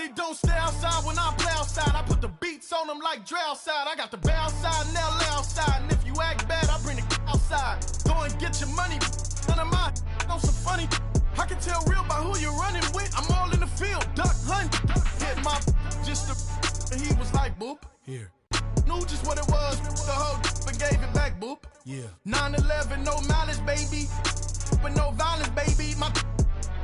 really don't stay outside when I play outside. I put the beats on them like Dre outside. I got the bow side and LA outside. And if you act bad, I bring the outside. Go and get your money. None of my know some funny. I can tell real by who you're running with. I'm all in the field, duck hunt. Hit my just and he was like, boop. Here. Knew just what it was. The whole and gave it back, boop. Yeah. 9/11, no malice, baby. But no violence, baby. My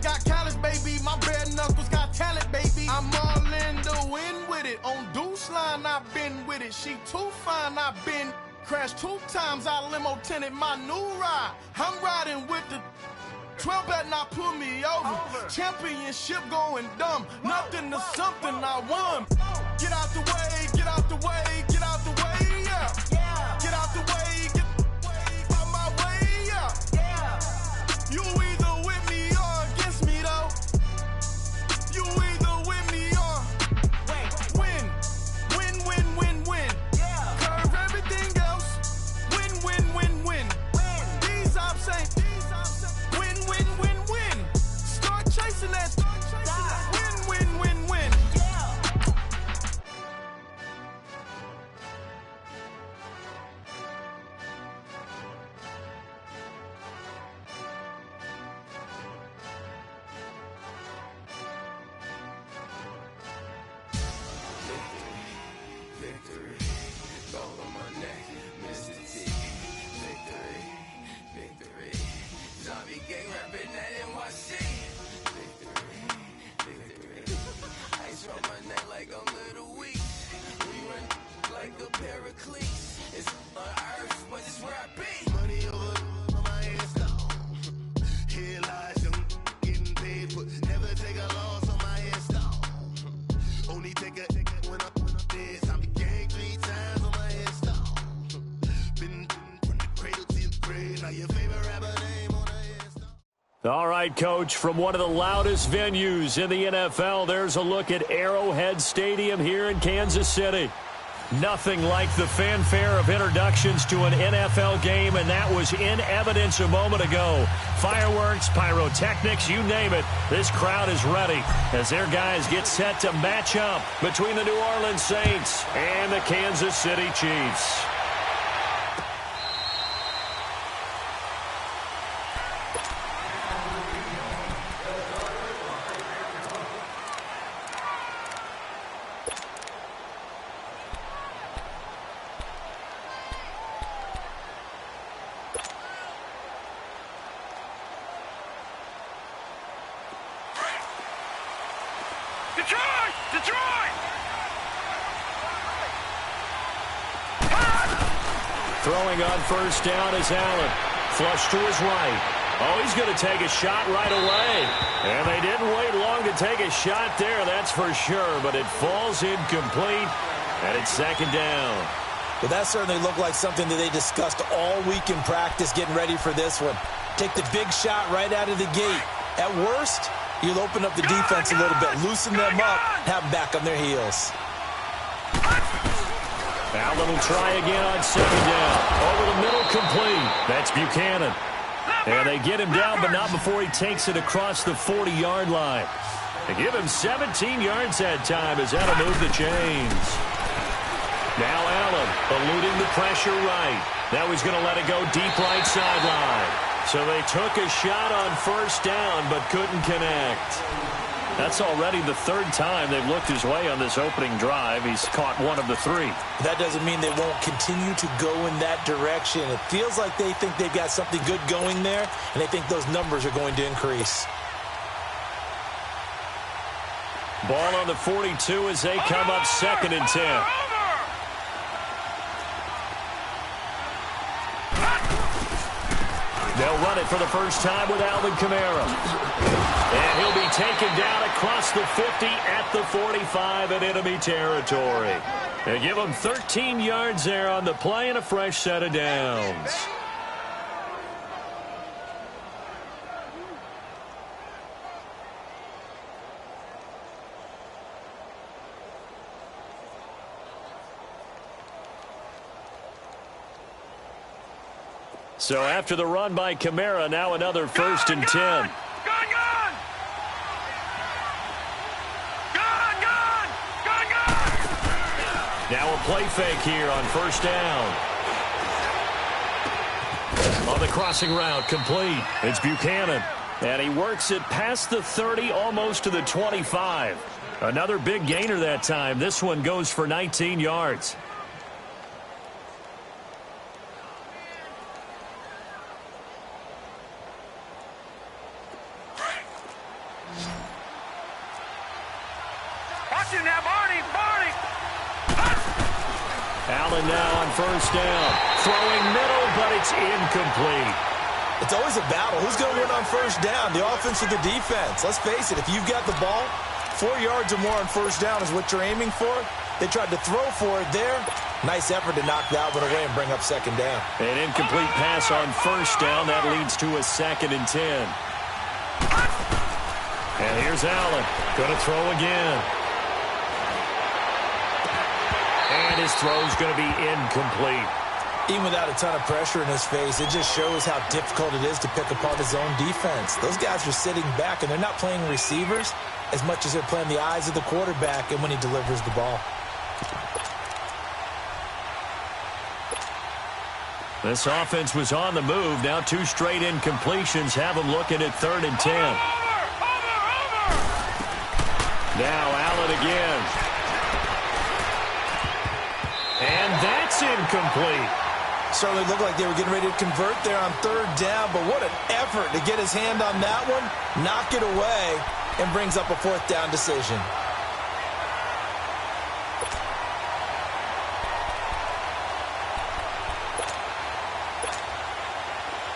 got callous, baby. My bare knuckles got talent, baby. I'm all in the wind with it. On Deuce line, I've been with it. She too fine, I've been crashed 2 times. I limo tinted my new ride. I'm riding with the 12 better not pull me over. Championship going dumb. Nothing to something I won. Get out the way, get out the way, get out the way, yeah. Get out the way, get out my way, yeah. You either with me or against me, though. You either with me or win. Win, win, win, win. Curve everything else. Win, win, win, win. These ops ain't. Win, win, win, win. Start chasing that. Win, win, win, win. Victory, gold on my neck, Mr. T. Victory, victory, zombie gang rapping at NYC. Victory, victory, ice on my neck like I'm Little Weak. We run like a Pericles. It's on earth, but it's where I be. Money over on my headstone. Here lies young getting paid, but never take a loss on my headstone. Only take a when I'm dead. I'm gang 3 times on my headstone. Been from the cradle to the grave. Now your favorite rapper name on the headstone. All right, Coach, from one of the loudest venues in the NFL, there's a look at Arrowhead Stadium here in Kansas City. Nothing like the fanfare of introductions to an NFL game, and that was in evidence a moment ago. Fireworks, pyrotechnics, you name it. This crowd is ready as their guys get set to match up between the New Orleans Saints and the Kansas City Chiefs. Detroit! Detroit! Throwing on first down is Allen. Flush to his right. Oh, he's going to take a shot right away. And they didn't wait long to take a shot there, that's for sure. But it falls incomplete, and it's second down. Well, that certainly looked like something that they discussed all week in practice getting ready for this one. Take the big shot right out of the gate. At worst, you'll open up the defense a little bit, loosen them up, have them back on their heels. Allen will try again on second down. Over the middle, complete. That's Buchanan. And they get him down, but not before he takes it across the 40-yard line. They give him 17 yards that time as that'll move the chains. Now Allen eluding the pressure right. Now he's going to let it go deep right sideline. So they took a shot on first down but couldn't connect. That's already the 3rd time they've looked his way on this opening drive. He's caught 1 of the 3. That doesn't mean they won't continue to go in that direction. It feels like they think they've got something good going there, and they think those numbers are going to increase. Ball on the 42 as they come up 2nd and 10. They'll run it for the first time with Alvin Kamara. And he'll be taken down across the 50 at the 45 in enemy territory. They give him 13 yards there on the play and a fresh set of downs. So after the run by Kamara, now another 1st and 10. Gun! Now a play fake here on first down. On the crossing route, complete. It's Buchanan. And he works it past the 30, almost to the 25. Another big gainer that time. This one goes for 19 yards. Watch him now, Barney! Allen now on first down. Throwing middle, but it's incomplete. It's always a battle. Who's going to win on first down, the offense or the defense? Let's face it, if you've got the ball, 4 yards or more on first down is what you're aiming for. They tried to throw for it there. Nice effort to knock that one away and bring up second down. An incomplete pass on first down. That leads to a 2nd and 10. And here's Allen. Going to throw again. And his throw's going to be incomplete. Even without a ton of pressure in his face, it just shows how difficult it is to pick apart his own defense. Those guys are sitting back, and they're not playing receivers as much as they're playing the eyes of the quarterback and when he delivers the ball. This offense was on the move. Now 2 straight incompletions have them looking at 3rd and 10. Now Allen again. And that's incomplete. Certainly looked like they were getting ready to convert there on 3rd down, but what an effort to get his hand on that one, knock it away, and brings up a 4th down decision.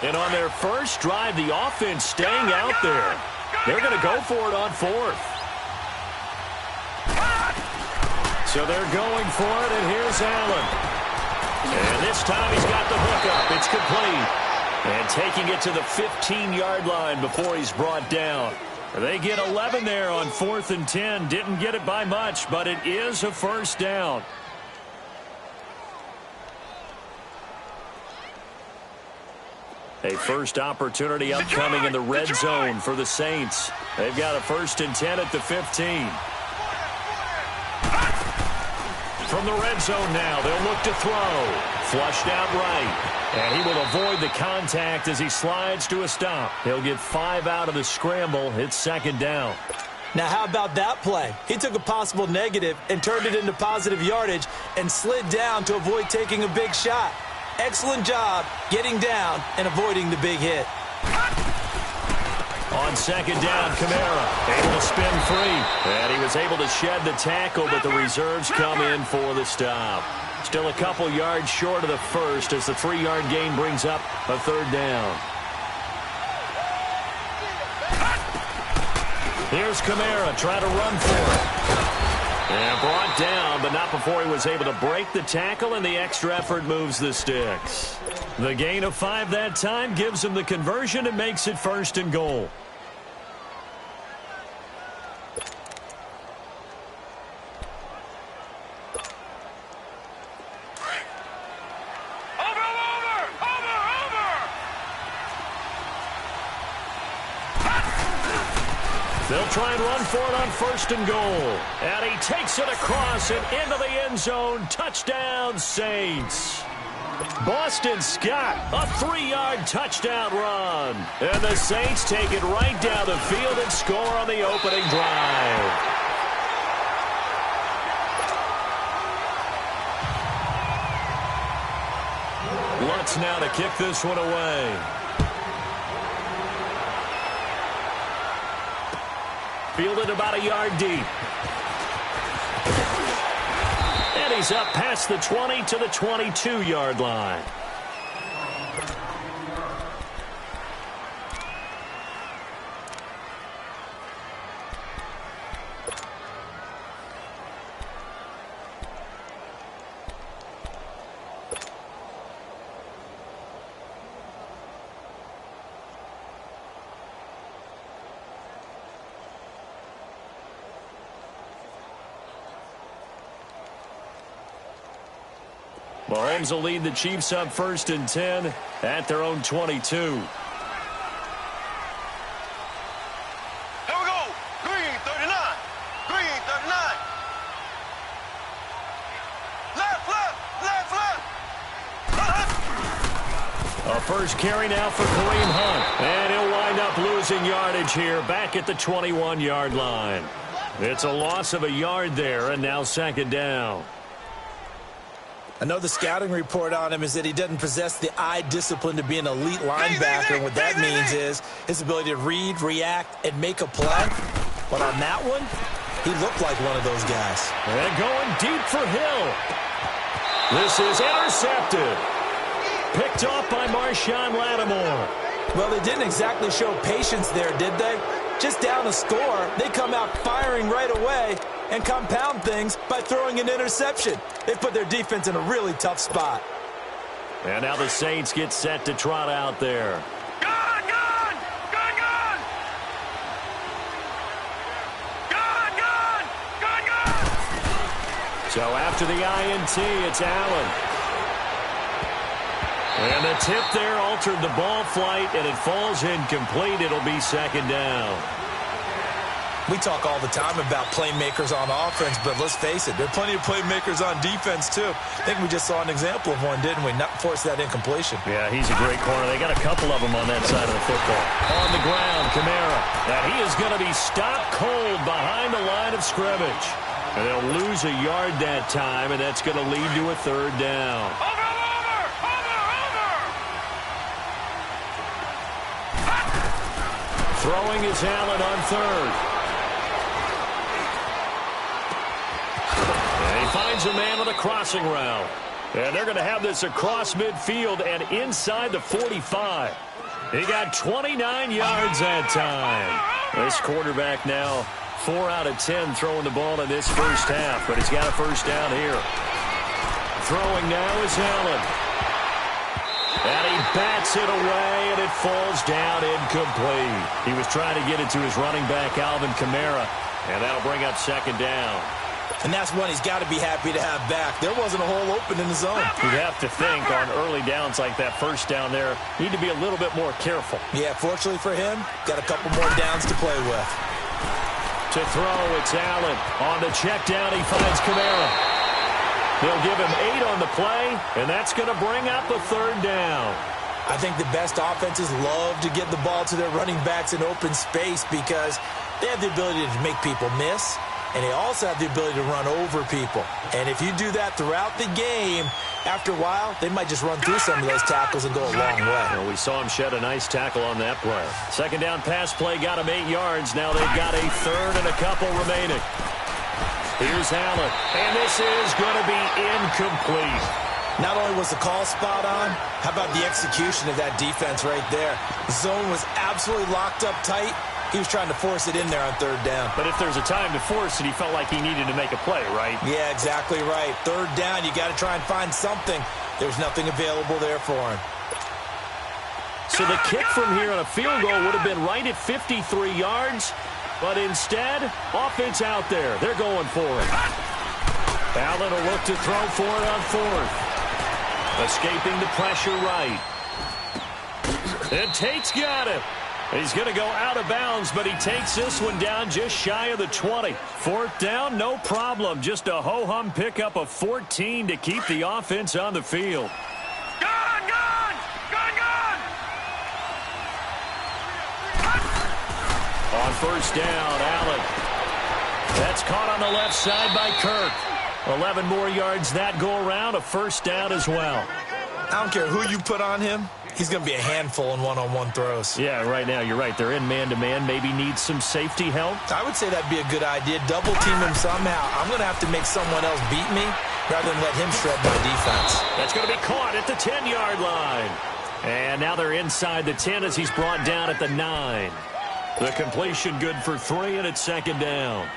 And on their first drive, the offense staying out there. They're going to go for it on 4th. So they're going for it, and here's Allen. And this time he's got the hook up. It's complete. And taking it to the 15-yard line before he's brought down. They get 11 there on 4th and 10. Didn't get it by much, but it is a first down. A first opportunity upcoming in the red zone for the Saints. They've got a 1st and 10 at the 15. From the red zone now, they'll look to throw. Flushed out right. And he will avoid the contact as he slides to a stop. He'll get 5 out of the scramble. It's 2nd down. Now, how about that play? He took a possible negative and turned it into positive yardage and slid down to avoid taking a big shot. Excellent job getting down and avoiding the big hit. On 2nd down, Kamara able to spin free. And he was able to shed the tackle, but the reserves come in for the stop. Still a couple yards short of the first as the 3-yard gain brings up a 3rd down. Here's Kamara trying to run for it. And brought down, but not before he was able to break the tackle, and the extra effort moves the sticks. The gain of 5 that time gives him the conversion and makes it 1st and goal. They'll try and run for it on 1st and goal. And he takes it across and into the end zone. Touchdown, Saints. Boston Scott, a 3-yard touchdown run. And the Saints take it right down the field and score on the opening drive. Lutz now to kick this one away. Fielded about a yard deep. And he's up past the 20 to the 22-yard line. Mahomes will lead the Chiefs up 1st and 10 at their own 22. Here we go. Green 39. Green 39. A first carry now for Kareem Hunt. And he'll wind up losing yardage here back at the 21-yard line. It's a loss of a yard there, and now second down. I know the scouting report on him is that he doesn't possess the eye discipline to be an elite linebacker. And what that means is his ability to read, react, and make a play. But on that one, he looked like one of those guys. And going deep for Hill. This is intercepted. Picked off by Marshawn Lattimore. Well, they didn't exactly show patience there, did they? Just down a score, they come out firing right away and compound things by throwing an interception. They put their defense in a really tough spot. And now the Saints get set to trot out there. Gun! Gun! Gun! Gun! Gun! Gun! Gun! Gun! So after the INT, it's Allen. And the tip there altered the ball flight, and it falls incomplete. It'll be second down. We talk all the time about playmakers on offense, but let's face it, there are plenty of playmakers on defense, too. I think we just saw an example of one, didn't we? Not force that incompletion. Yeah, he's a great corner. They got a couple of them on that side of the football. On the ground, Kamara. Now he is going to be stopped cold behind the line of scrimmage. And they'll lose a yard that time, and that's going to lead to a third down. Throwing is Allen on third. And he finds a man on a crossing route. And they're going to have this across midfield and inside the 45. He got 29 yards that time. This quarterback now 4 out of 10 throwing the ball in this first half, but he's got a first down here. Throwing now is Allen. And he bats it away, and it falls down incomplete. He was trying to get it to his running back, Alvin Kamara, and that'll bring up second down. And that's one he's got to be happy to have back. There wasn't a hole open in the zone. You'd have to think on early downs like that first down there, need to be a little bit more careful. Yeah, fortunately for him, got a couple more downs to play with. To throw, it's Allen. On the check down, he finds Kamara. They'll give him 8 on the play, and that's going to bring up a third down. I think the best offenses love to get the ball to their running backs in open space because they have the ability to make people miss, and they also have the ability to run over people. And if you do that throughout the game, after a while, they might just run through some of those tackles and go a long way. Well, we saw him shed a nice tackle on that play. Second down pass play got him 8 yards. Now they've got a third and a couple remaining. Here's Allen, and this is going to be incomplete. Not only was the call spot on, how about the execution of that defense right there? The zone was absolutely locked up tight. He was trying to force it in there on third down. But if there's a time to force it, he felt like he needed to make a play, right? Yeah, exactly right. Third down, you got to try and find something. There's nothing available there for him. So the kick from here on a field goal would have been right at 53 yards. But instead, offense out there. They're going for it. Allen will look to throw for it on fourth. Escaping the pressure right. And Tate's got it. He's going to go out of bounds, but he takes this one down just shy of the 20. Fourth down, no problem. Just a ho-hum pickup of 14 to keep the offense on the field. On first down, Allen. That's caught on the left side by Kirk. 11 more yards that go around, a first down as well. I don't care who you put on him. He's going to be a handful in one-on-one throws. Yeah, right now, you're right. They're in man-to-man. Maybe needs some safety help. I would say that'd be a good idea. Double team him somehow. I'm going to have to make someone else beat me rather than let him shred my defense. That's going to be caught at the 10-yard line. And now they're inside the 10 as he's brought down at the 9. The completion good for 3, and it's second down.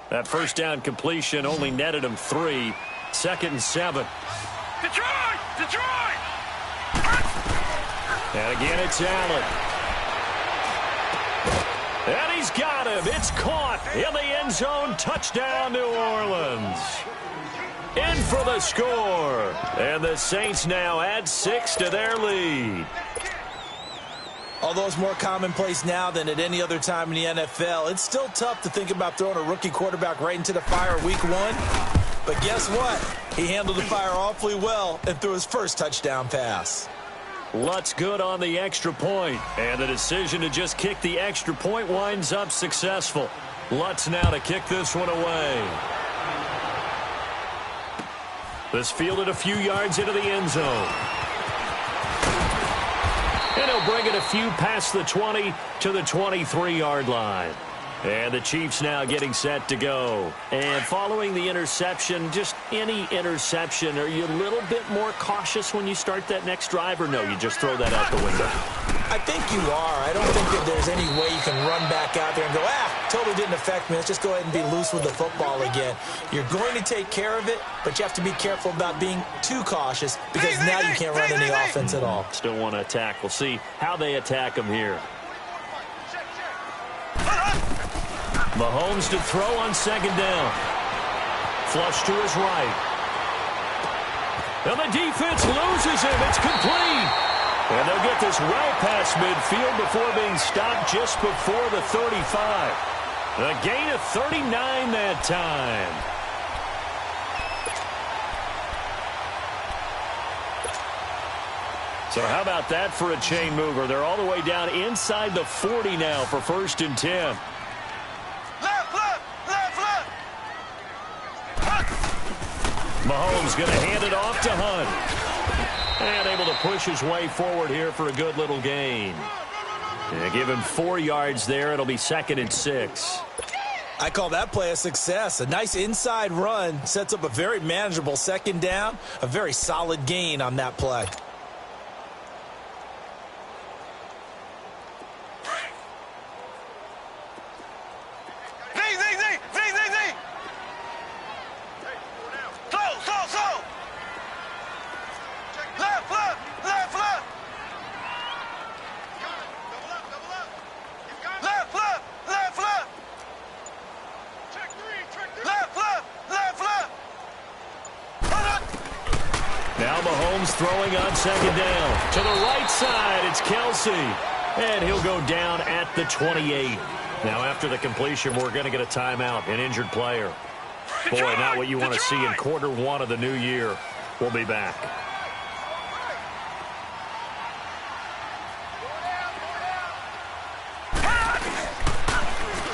That first down completion only netted him 3. Second and 7. Detroit! Detroit! And again, it's Allen. And he's got him. It's caught in the end zone. Touchdown, New Orleans. In for the score. And the Saints now add 6 to their lead. Although it's more commonplace now than at any other time in the NFL, it's still tough to think about throwing a rookie quarterback right into the fire week 1. But guess what? He handled the fire awfully well and threw his first touchdown pass. Lutt's good on the extra point, and the decision to just kick the extra point winds up successful. Lutt's now to kick this one away. This fielded a few yards into the end zone. And he'll bring it a few past the 20 to the 23-yard line. And the Chiefs now getting set to go. And following the interception, just any interception, are you a little bit more cautious when you start that next drive, or no, you just throw that out the window? I think you are. I don't think that there's any way you can run back out there and go, totally didn't affect me. Let's just go ahead and be loose with the football again. You're going to take care of it, but you have to be careful about being too cautious because now you can't run any offense at all. Still want to attack. We'll see how they attack him here. Mahomes to throw on second down. Flush to his right. And the defense loses him. It's complete. And they'll get this well past midfield before being stopped just before the 35. A gain of 39 that time. So how about that for a chain mover? They're all the way down inside the 40 now for 1st and 10. Mahomes going to hand it off to Hunt. And able to push his way forward here for a good little gain. And give him 4 yards there. It'll be 2nd and 6. I call that play a success. A nice inside run sets up a very manageable second down. A very solid gain on that play. Throwing on second down. To the right side, it's Kelsey. And he'll go down at the 28. Now, after the completion, we're going to get a timeout, an injured player. Boy, not what you want to see in quarter 1 of the new year. We'll be back.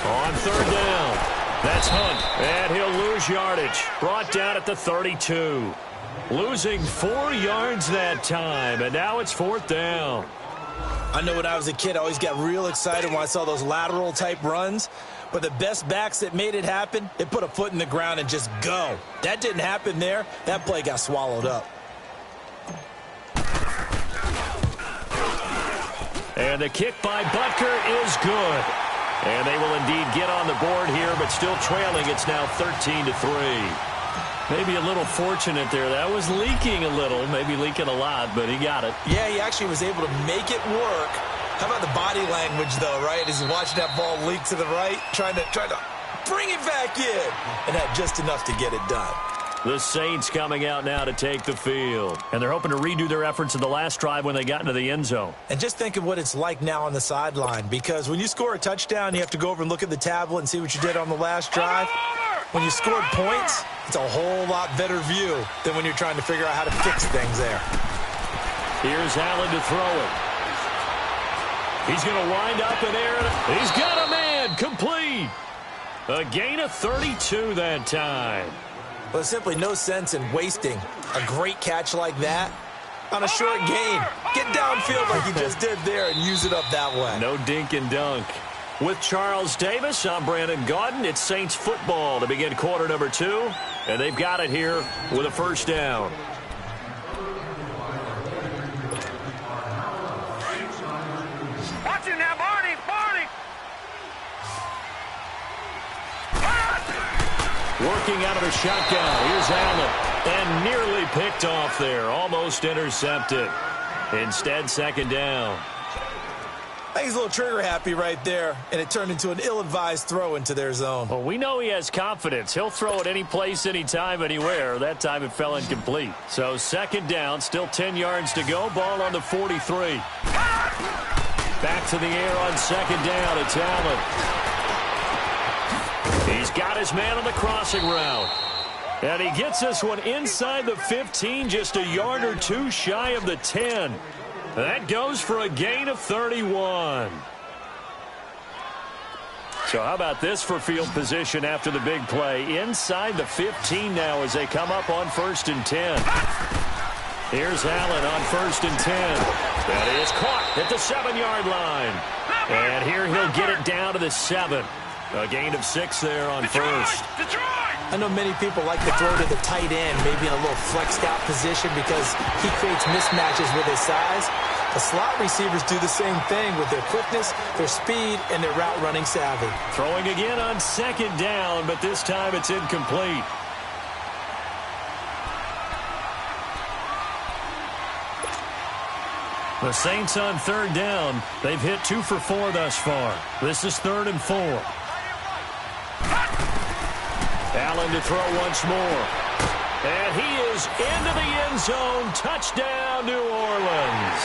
On 3rd down, that's Hunt. And he'll lose yardage. Brought down at the 32. Losing 4 yards that time, and now it's 4th down. I know when I was a kid, I always got real excited when I saw those lateral-type runs. But the best backs that made it happen, they put a foot in the ground and just go. That didn't happen there. That play got swallowed up. And the kick by Butker is good. And they will indeed get on the board here, but still trailing. It's now 13-3. Maybe a little fortunate there. That was leaking a little, maybe leaking a lot, but he got it. Yeah, he actually was able to make it work. How about the body language, though, right? As he's watching that ball leak to the right, trying to bring it back in, and had just enough to get it done. The Saints coming out now to take the field. And they're hoping to redo their efforts in the last drive when they got into the end zone. And just think of what it's like now on the sideline, because when you score a touchdown, you have to go over and look at the tablet and see what you did on the last drive. When you scored points, it's a whole lot better view than when you're trying to figure out how to fix things there. Here's Allen to throw it. He's going to wind up in there. He's got a man. Complete. A gain of 32 that time. Well, there's simply no sense in wasting a great catch like that on a short gain. Get downfield like he just did there and use it up that way. No dink and dunk. With Charles Davis, I'm Brandon Gaudin. It's Saints football to begin quarter number 2. And they've got it here with a 1st down. Watch him now, Barney! Working out of a shotgun. Here's Allen. And nearly picked off there. Almost intercepted. Instead, 2nd down. I think he's a little trigger happy right there, and it turned into an ill-advised throw into their zone. Well, we know he has confidence. He'll throw it any place, anytime, anywhere. That time it fell incomplete. So 2nd down, still 10 yards to go. Ball on the 43. Back to the air on second down. It's Allen. He's got his man on the crossing route. And he gets this one inside the 15, just a yard or two shy of the 10. That goes for a gain of 31. So how about this for field position after the big play? Inside the 15 now as they come up on 1st and 10. Here's Allen on 1st and 10. That is caught at the 7-yard line. And here he'll get it down to the 7. A gain of 6 there on first. I know many people like to throw to the tight end, maybe in a little flexed out position because he creates mismatches with his size. The slot receivers do the same thing with their quickness, their speed, and their route running savvy. Throwing again on second down, but this time it's incomplete. The Saints on 3rd down. They've hit 2 for 4 thus far. This is 3rd and 4. Allen to throw once more. And he is into the end zone. Touchdown, New Orleans.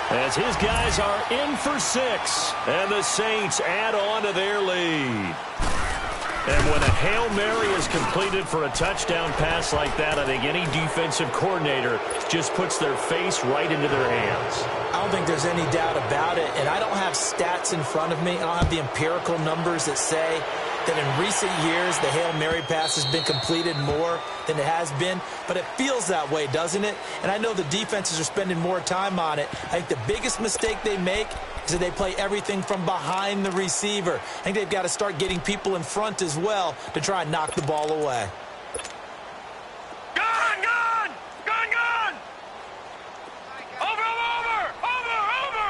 As his guys are in for 6. And the Saints add on to their lead. And when a Hail Mary is completed for a touchdown pass like that, I think any defensive coordinator just puts their face right into their hands. I don't think there's any doubt about it. And I don't have stats in front of me. I don't have the empirical numbers that say that in recent years the Hail Mary pass has been completed more than it has been. But it feels that way, doesn't it? And I know the defenses are spending more time on it. I think the biggest mistake they make is that they play everything from behind the receiver. I think they've got to start getting people in front as well to try and knock the ball away. Gone! Gone! Gone! Gone! Over! Over! Over! Over!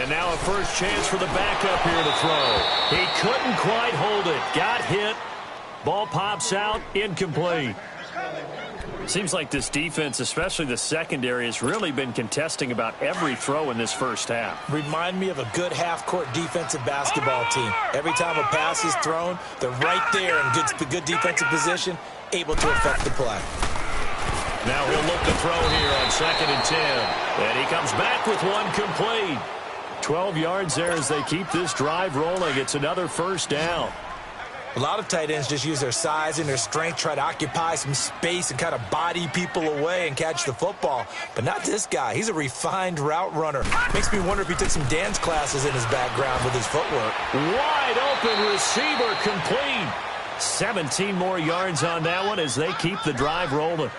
And now a first chance for the backup here to throw. He couldn't quite hold it. Got hit. Ball pops out. Incomplete. Seems like this defense, especially the secondary, has really been contesting about every throw in this first half. Remind me of a good half-court defensive basketball team. Every time a pass is thrown, they're right there in good defensive position, able to affect the play. Now he'll look to throw here on 2nd and 10. And he comes back with one complete. 12 yards there as they keep this drive rolling. It's another first down. A lot of tight ends just use their size and their strength, try to occupy some space and kind of body people away and catch the football. But not this guy. He's a refined route runner. Makes me wonder if he took some dance classes in his background with his footwork. Wide open receiver complete. 17 more yards on that one as they keep the drive rolling.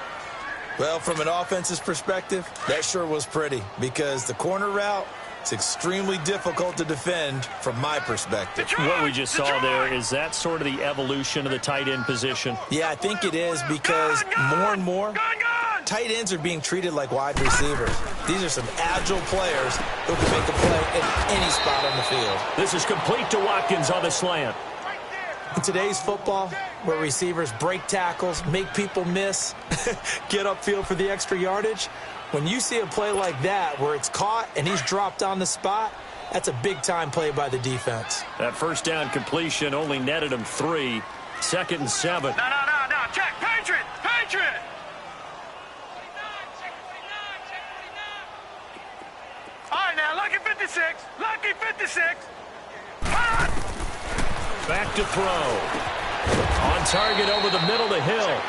Well, from an offense's perspective, that sure was pretty because the corner route, it's extremely difficult to defend from my perspective. What we just saw there, is that sort of the evolution of the tight end position? Yeah, I think it is because more and more tight ends are being treated like wide receivers. These are some agile players who can make a play at any spot on the field. This is complete to Watkins on the slant. In today's football, where receivers break tackles, make people miss, get upfield for the extra yardage, when you see a play like that where it's caught and he's dropped on the spot, that's a big-time play by the defense. That first down completion only netted him 3. 2nd and 7. No. Check. Patriot. Patriot. All right, now, lucky 56. Lucky 56. Back to throw. On target over the middle to Hill.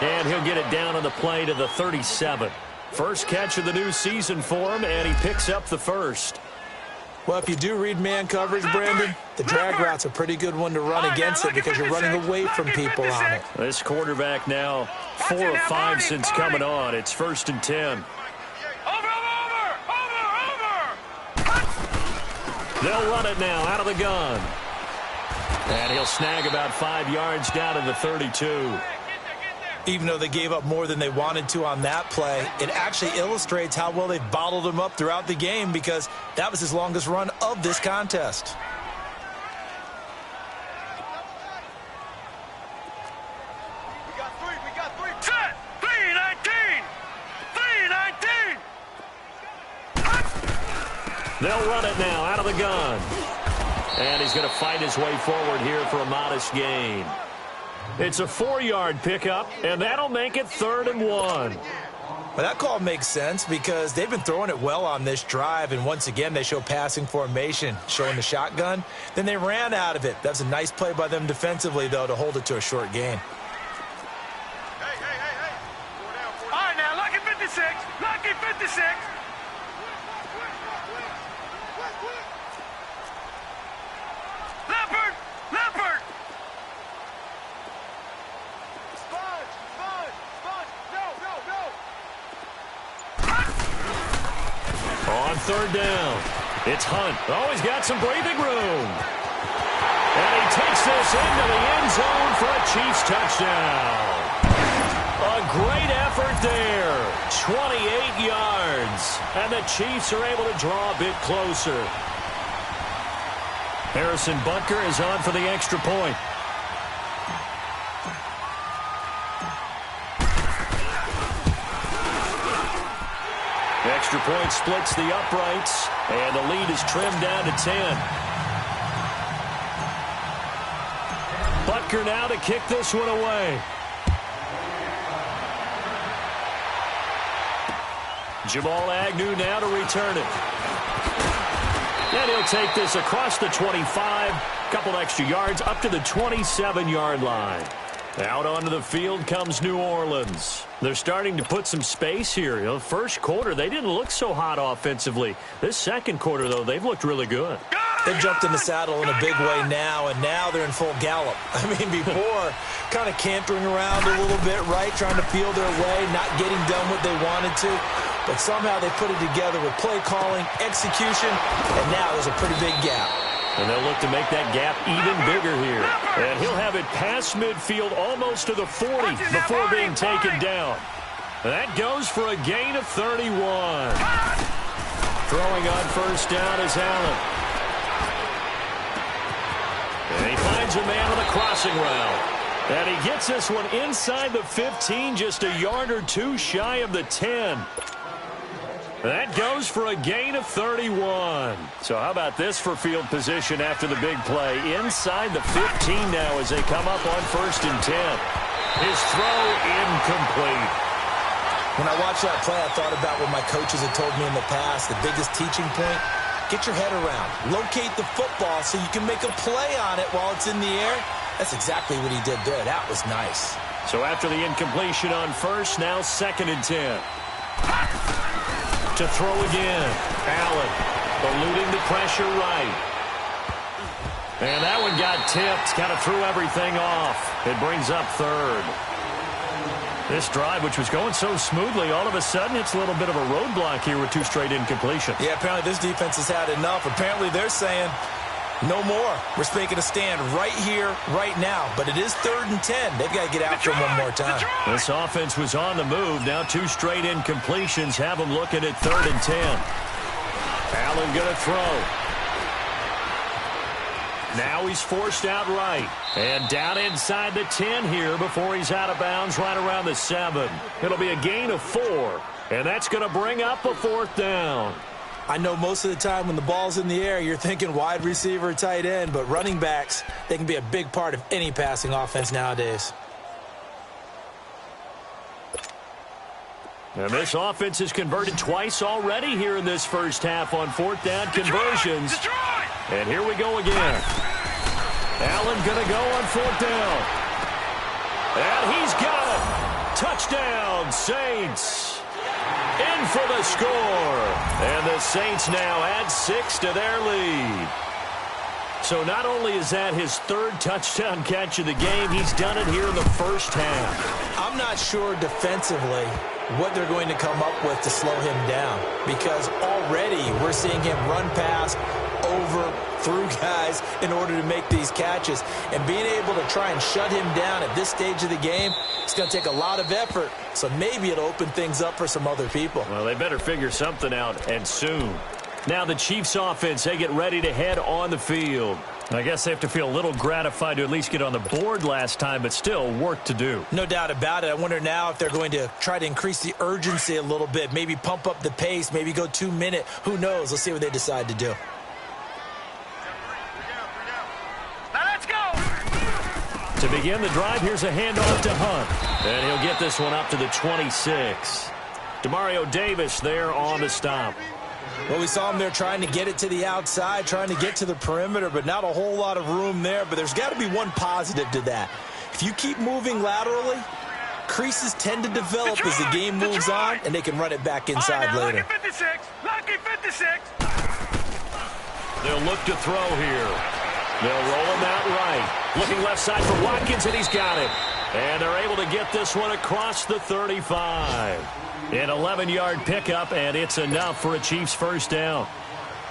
And he'll get it down on the play to the 37. First catch of the new season for him, and he picks up the first. Well, if you do read man coverage, Brandon, the drag route's a pretty good one to run against it because you're running away from people on it. This quarterback now 4 of 5 since coming on. It's 1st and 10. Over. They'll run it now out of the gun. And he'll snag about 5 yards down to the 32. Even though they gave up more than they wanted to on that play, it actually illustrates how well they've bottled him up throughout the game because that was his longest run of this contest. We got three. Set. 3-19. 3-19. They'll run it now out of the gun. And he's going to fight his way forward here for a modest gain. It's a 4-yard pickup, and that'll make it 3rd and 1. Well, that call makes sense because they've been throwing it well on this drive, and once again they show passing formation, showing the shotgun. Then they ran out of it. That's a nice play by them defensively, though, to hold it to a short gain. All right, now, lucky 56. Lucky 56. Leopard. Leopard. Sponge. No. On 3rd down, it's Hunt. Oh, he's got some breathing room. And he takes this into the end zone for a Chiefs touchdown. A great effort there. 28 yards. And the Chiefs are able to draw a bit closer. Harrison Butker is on for the extra point. Extra point splits the uprights, and the lead is trimmed down to 10. Butker now to kick this one away. Jamal Agnew now to return it. And he'll take this across the 25, couple extra yards up to the 27-yard line. Out onto the field comes New Orleans. They're starting to put some space here. The first quarter, they didn't look so hot offensively. This second quarter, though, they've looked really good. They've jumped in the saddle in a big way now, and now they're in full gallop. I mean, before, kind of cantering around a little bit, right, trying to feel their way, not getting done what they wanted to. But somehow they put it together with play calling, execution, and now there's a pretty big gap. And they'll look to make that gap even bigger here. And he'll have it past midfield almost to the 40 before being taken down. That goes for a gain of 31. Throwing on first down is Allen. And he finds a man on the crossing route. And he gets this one inside the 15, just a yard or two shy of the 10. That goes for a gain of 31. So how about this for field position after the big play? Inside the 15 now as they come up on 1st and 10. His throw incomplete. When I watched that play, I thought about what my coaches had told me in the past. The biggest teaching point, get your head around. Locate the football so you can make a play on it while it's in the air. That's exactly what he did there. That was nice. So after the incompletion on 1st, now 2nd and 10. To throw again. Allen eluding the pressure right. And that one got tipped. Kind of threw everything off. It brings up 3rd. This drive, which was going so smoothly, all of a sudden it's a little bit of a roadblock here with 2 straight incompletions. Yeah, apparently this defense has had enough. Apparently they're saying, no more. We're making a stand right here, right now. But it is 3rd and 10. They've got to get after him one more time. This offense was on the move. Now 2 straight incompletions have them looking at 3rd and 10. Allen going to throw. Now he's forced out right. And down inside the 10 here before he's out of bounds right around the 7. It'll be a gain of 4. And that's going to bring up a 4th down. I know most of the time when the ball's in the air, you're thinking wide receiver, tight end, but running backs, they can be a big part of any passing offense nowadays. And this offense has converted twice already here in this first half on 4th down conversions. And here we go again. Allen going to go on 4th down. And he's got it. Touchdown, Saints. In for the score. And the Saints now add 6 to their lead. So not only is that his 3rd touchdown catch of the game, he's done it here in the first half. I'm not sure defensively what they're going to come up with to slow him down, because already we're seeing him run past, over, through guys in order to make these catches. And being able to try and shut him down at this stage of the game, it's going to take a lot of effort. So maybe it'll open things up for some other people. Well, they better figure something out, and soon. Now the Chiefs offense, they get ready to head on the field. I guess they have to feel a little gratified to at least get on the board last time, but still work to do. No doubt about it. I wonder now if they're going to try to increase the urgency a little bit, maybe pump up the pace, maybe go 2-minute. Who knows? Let's see what they decide to do. Now let's go. To begin the drive, here's a handoff to Hunt. And he'll get this one up to the 26. Demario Davis there on the stop. Well, we saw him there trying to get it to the outside, trying to get to the perimeter, but not a whole lot of room there. But there's got to be one positive to that. If you keep moving laterally, creases tend to develop as the game moves on, and they can run it back inside later. Lucky 56. Lucky 56. They'll look to throw here. They'll roll him out right. Looking left side for Watkins, and he's got it. And they're able to get this one across the 35. An 11-yard pickup, and it's enough for a Chiefs first down.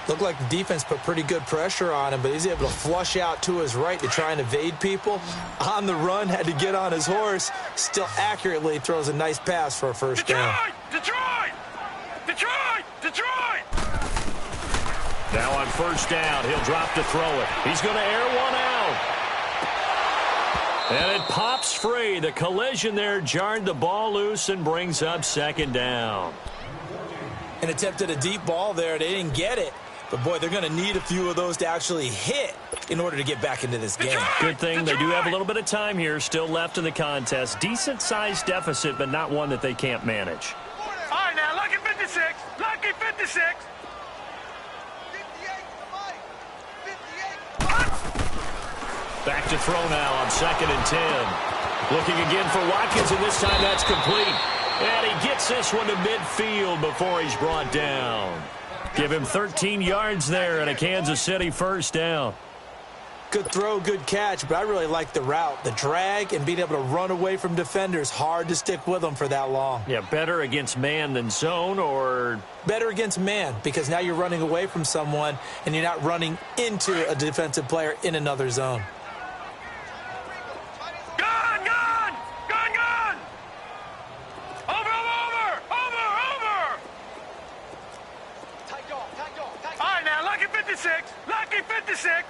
Looked like the defense put pretty good pressure on him, but he's able to flush out to his right to try and evade people. On the run, had to get on his horse. Still accurately throws a nice pass for a first down. Detroit! Detroit! Detroit! Now on first down, he'll drop to throw it. He's going to air one out. And it pops free. The collision there jarred the ball loose and brings up second down. And attempted a deep ball there. They didn't get it. But, boy, they're going to need a few of those to actually hit in order to get back into this game. Good thing they do have a little bit of time here still left in the contest. Decent-sized deficit, but not one that they can't manage. All right, now, lucky 56. Lucky 56. Back to throw now on 2nd and 10. Looking again for Watkins, and this time that's complete. And he gets this one to midfield before he's brought down. Give him 13 yards there and a Kansas City first down. Good throw, good catch, but I really like the route. The drag and being able to run away from defenders. Hard to stick with them for that long. Yeah, better against man than zone, or? Better against man, because now you're running away from someone and you're not running into a defensive player in another zone. Lucky 56.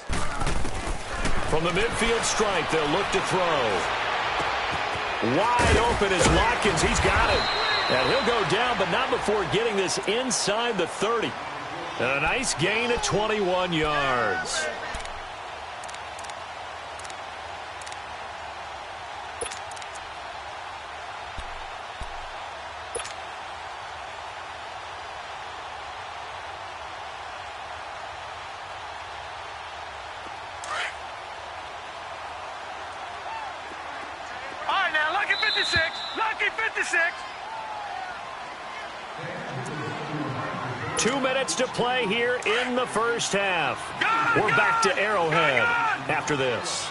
From the midfield strike, they'll look to throw. Wide open is Watkins. He's got it. And he'll go down, but not before getting this inside the 30. And a nice gain of 21 yards. Lucky 56. 2 minutes to play here in the first half. We're back to Arrowhead after this.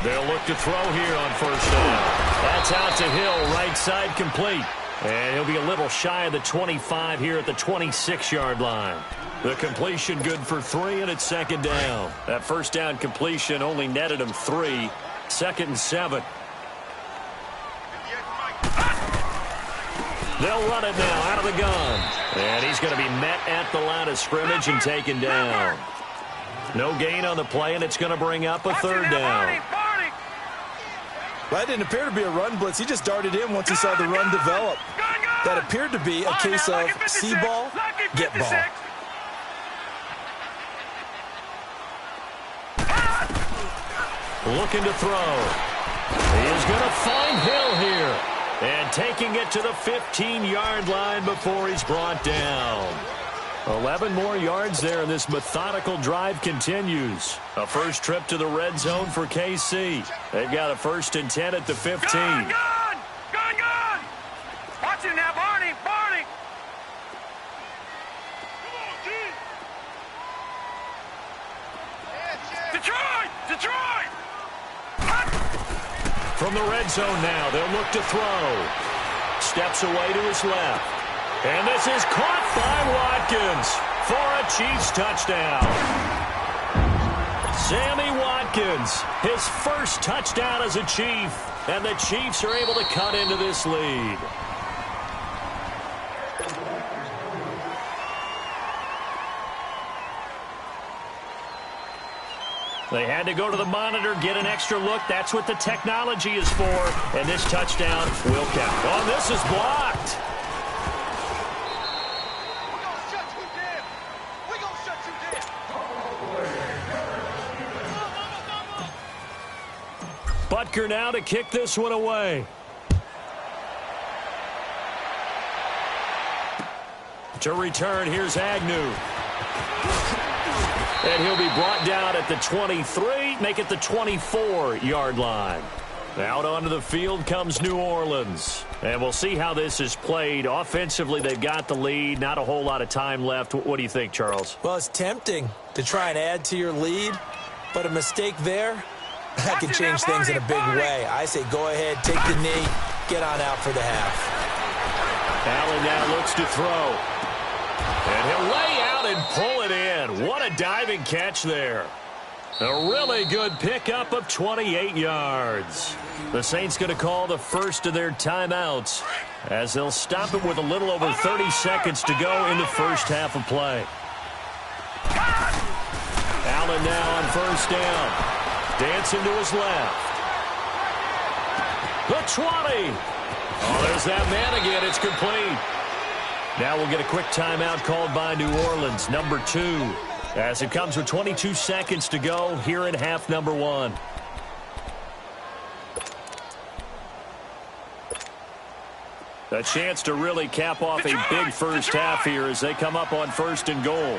They'll look to throw here on first down. That's out to Hill, right side complete. And he'll be a little shy of the 25 here at the 26-yard line. The completion good for 3, and it's 2nd down. That first down completion only netted him 3. 2nd and 7. They'll run it now out of the gun. And he's going to be met at the line of scrimmage and taken down. No gain on the play, and it's going to bring up a 3rd down. Well, that didn't appear to be a run blitz. He just darted in once he saw the run develop. That appeared to be a case of see ball, get ball. Looking to throw. He is going to find Hill here. And taking it to the 15-yard line before he's brought down. 11 more yards there, and this methodical drive continues. A first trip to the red zone for KC. They've got a 1st and 10 at the 15. Gun! Watch it now, Barney! Detroit! From the red zone now, they'll look to throw. Steps away to his left. And this is caught by Watkins for a Chiefs touchdown. Sammy Watkins, his first touchdown as a Chief, and the Chiefs are able to cut into this lead. They had to go to the monitor, get an extra look. That's what the technology is for. And this touchdown will count. Oh, this is blocked. We're going to shut you down. We're going to shut you down. Butker now to kick this one away. To return, here's Agnew. And he'll be brought down at the 23, make it the 24-yard line. Out onto the field comes New Orleans. And we'll see how this is played. Offensively, they've got the lead. Not a whole lot of time left. What do you think, Charles? Well, it's tempting to try and add to your lead, but a mistake there, that can change things in a big way. I say go ahead, take the knee, get on out for the half. Allen now looks to throw. And he'll lay out and pull it in. What a diving catch there. A really good pickup of 28 yards. The Saints going to call the first of their timeouts as they'll stop it with a little over 30 seconds to go in the first half of play. Allen now on first down. Dancing to his left. The 20. Oh, there's that man again. It's complete. Now we'll get a quick timeout called by New Orleans, number 2, as it comes with 22 seconds to go here in half number 1. A chance to really cap off a big first half here as they come up on first and goal.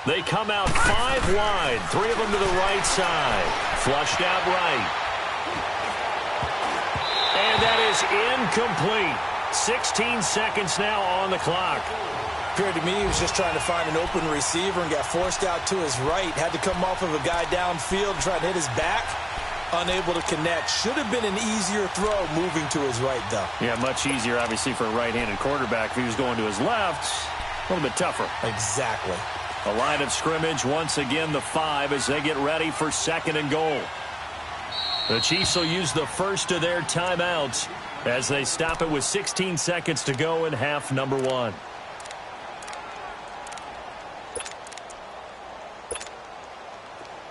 They come out 5 wide, 3 of them to the right side. Flushed out right. And that is incomplete. 16 seconds now on the clock. Appeared to me he was just trying to find an open receiver and got forced out to his right. Had to come off of a guy downfield and try to hit his back. Unable to connect. Should have been an easier throw moving to his right, though. Yeah, much easier, obviously, for a right-handed quarterback. If he was going to his left, a little bit tougher. Exactly. The line of scrimmage, once again, the 5 as they get ready for second and goal. The Chiefs will use the first of their timeouts as they stop it with 16 seconds to go in half number 1.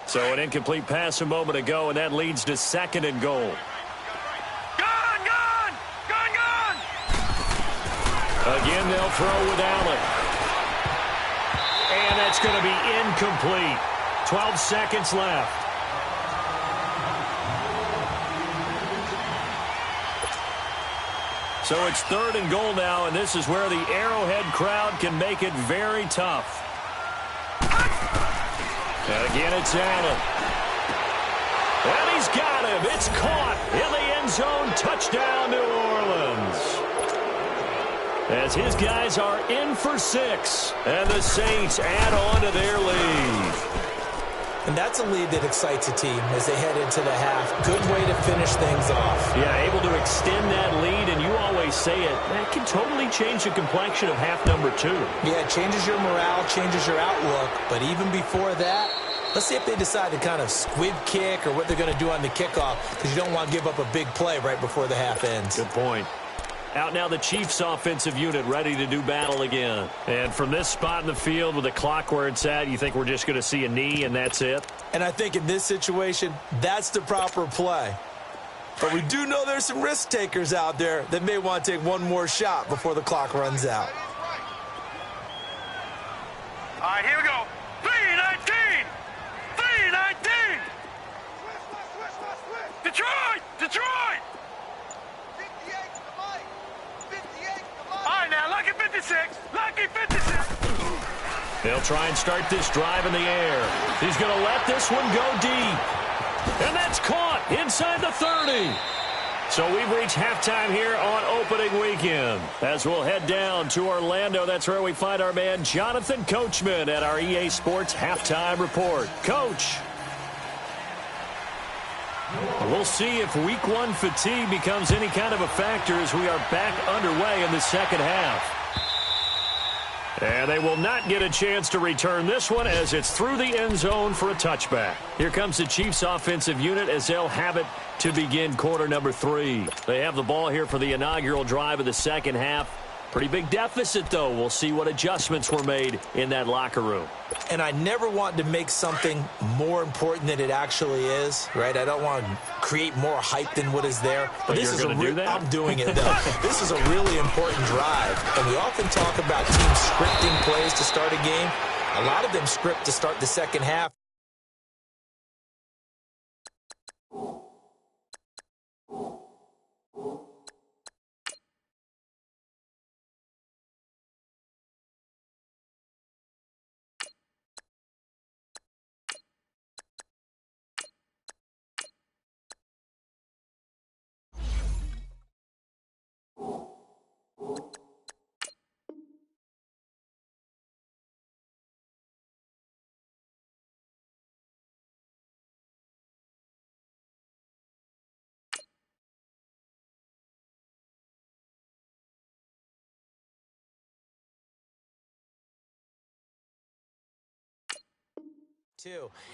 So an incomplete pass a moment ago, and that leads to second and goal. Gone, gone! Gone, gone! Again, they'll throw with Allen. And that's going to be incomplete. 12 seconds left. So it's third and goal now, and this is where the Arrowhead crowd can make it very tough. And again, it's Allen. And he's got him. It's caught in the end zone. Touchdown, New Orleans. As his guys are in for 6, and the Saints add on to their lead. And that's a lead that excites a team as they head into the half. Good way to finish things off. Yeah, able to extend that lead, and you always say it, that can totally change the complexion of half number 2. Yeah, it changes your morale, changes your outlook. But even before that, let's see if they decide to kind of squib kick or what they're going to do on the kickoff, because you don't want to give up a big play right before the half ends. Good point. Out now the Chiefs offensive unit ready to do battle again. And from this spot in the field with the clock where it's at, you think we're just going to see a knee and that's it? And I think in this situation, that's the proper play. But we do know there's some risk takers out there that may want to take one more shot before the clock runs out. All right, here we go. 3-19! 3-19! Detroit! Detroit! All right, now, lucky 56. Lucky 56. They'll try and start this drive in the air. He's going to let this one go deep. And that's caught inside the 30. So we've reached halftime here on opening weekend. As we'll head down to Orlando, that's where we find our man Jonathan Coachman at our EA Sports Halftime Report. Coach. We'll see if week 1 fatigue becomes any kind of a factor as we are back underway in the second half. And they will not get a chance to return this one as it's through the end zone for a touchback. Here comes the Chiefs offensive unit as they'll have it to begin quarter number 3. They have the ball here for the inaugural drive of the second half. Pretty big deficit, though. We'll see what adjustments were made in that locker room. And I never want to make something more important than it actually is, right? I don't want to create more hype than what is there. But this you're is going to do that? I'm doing it, though. This is a really important drive. And we often talk about teams scripting plays to start a game. A lot of them script to start the second half.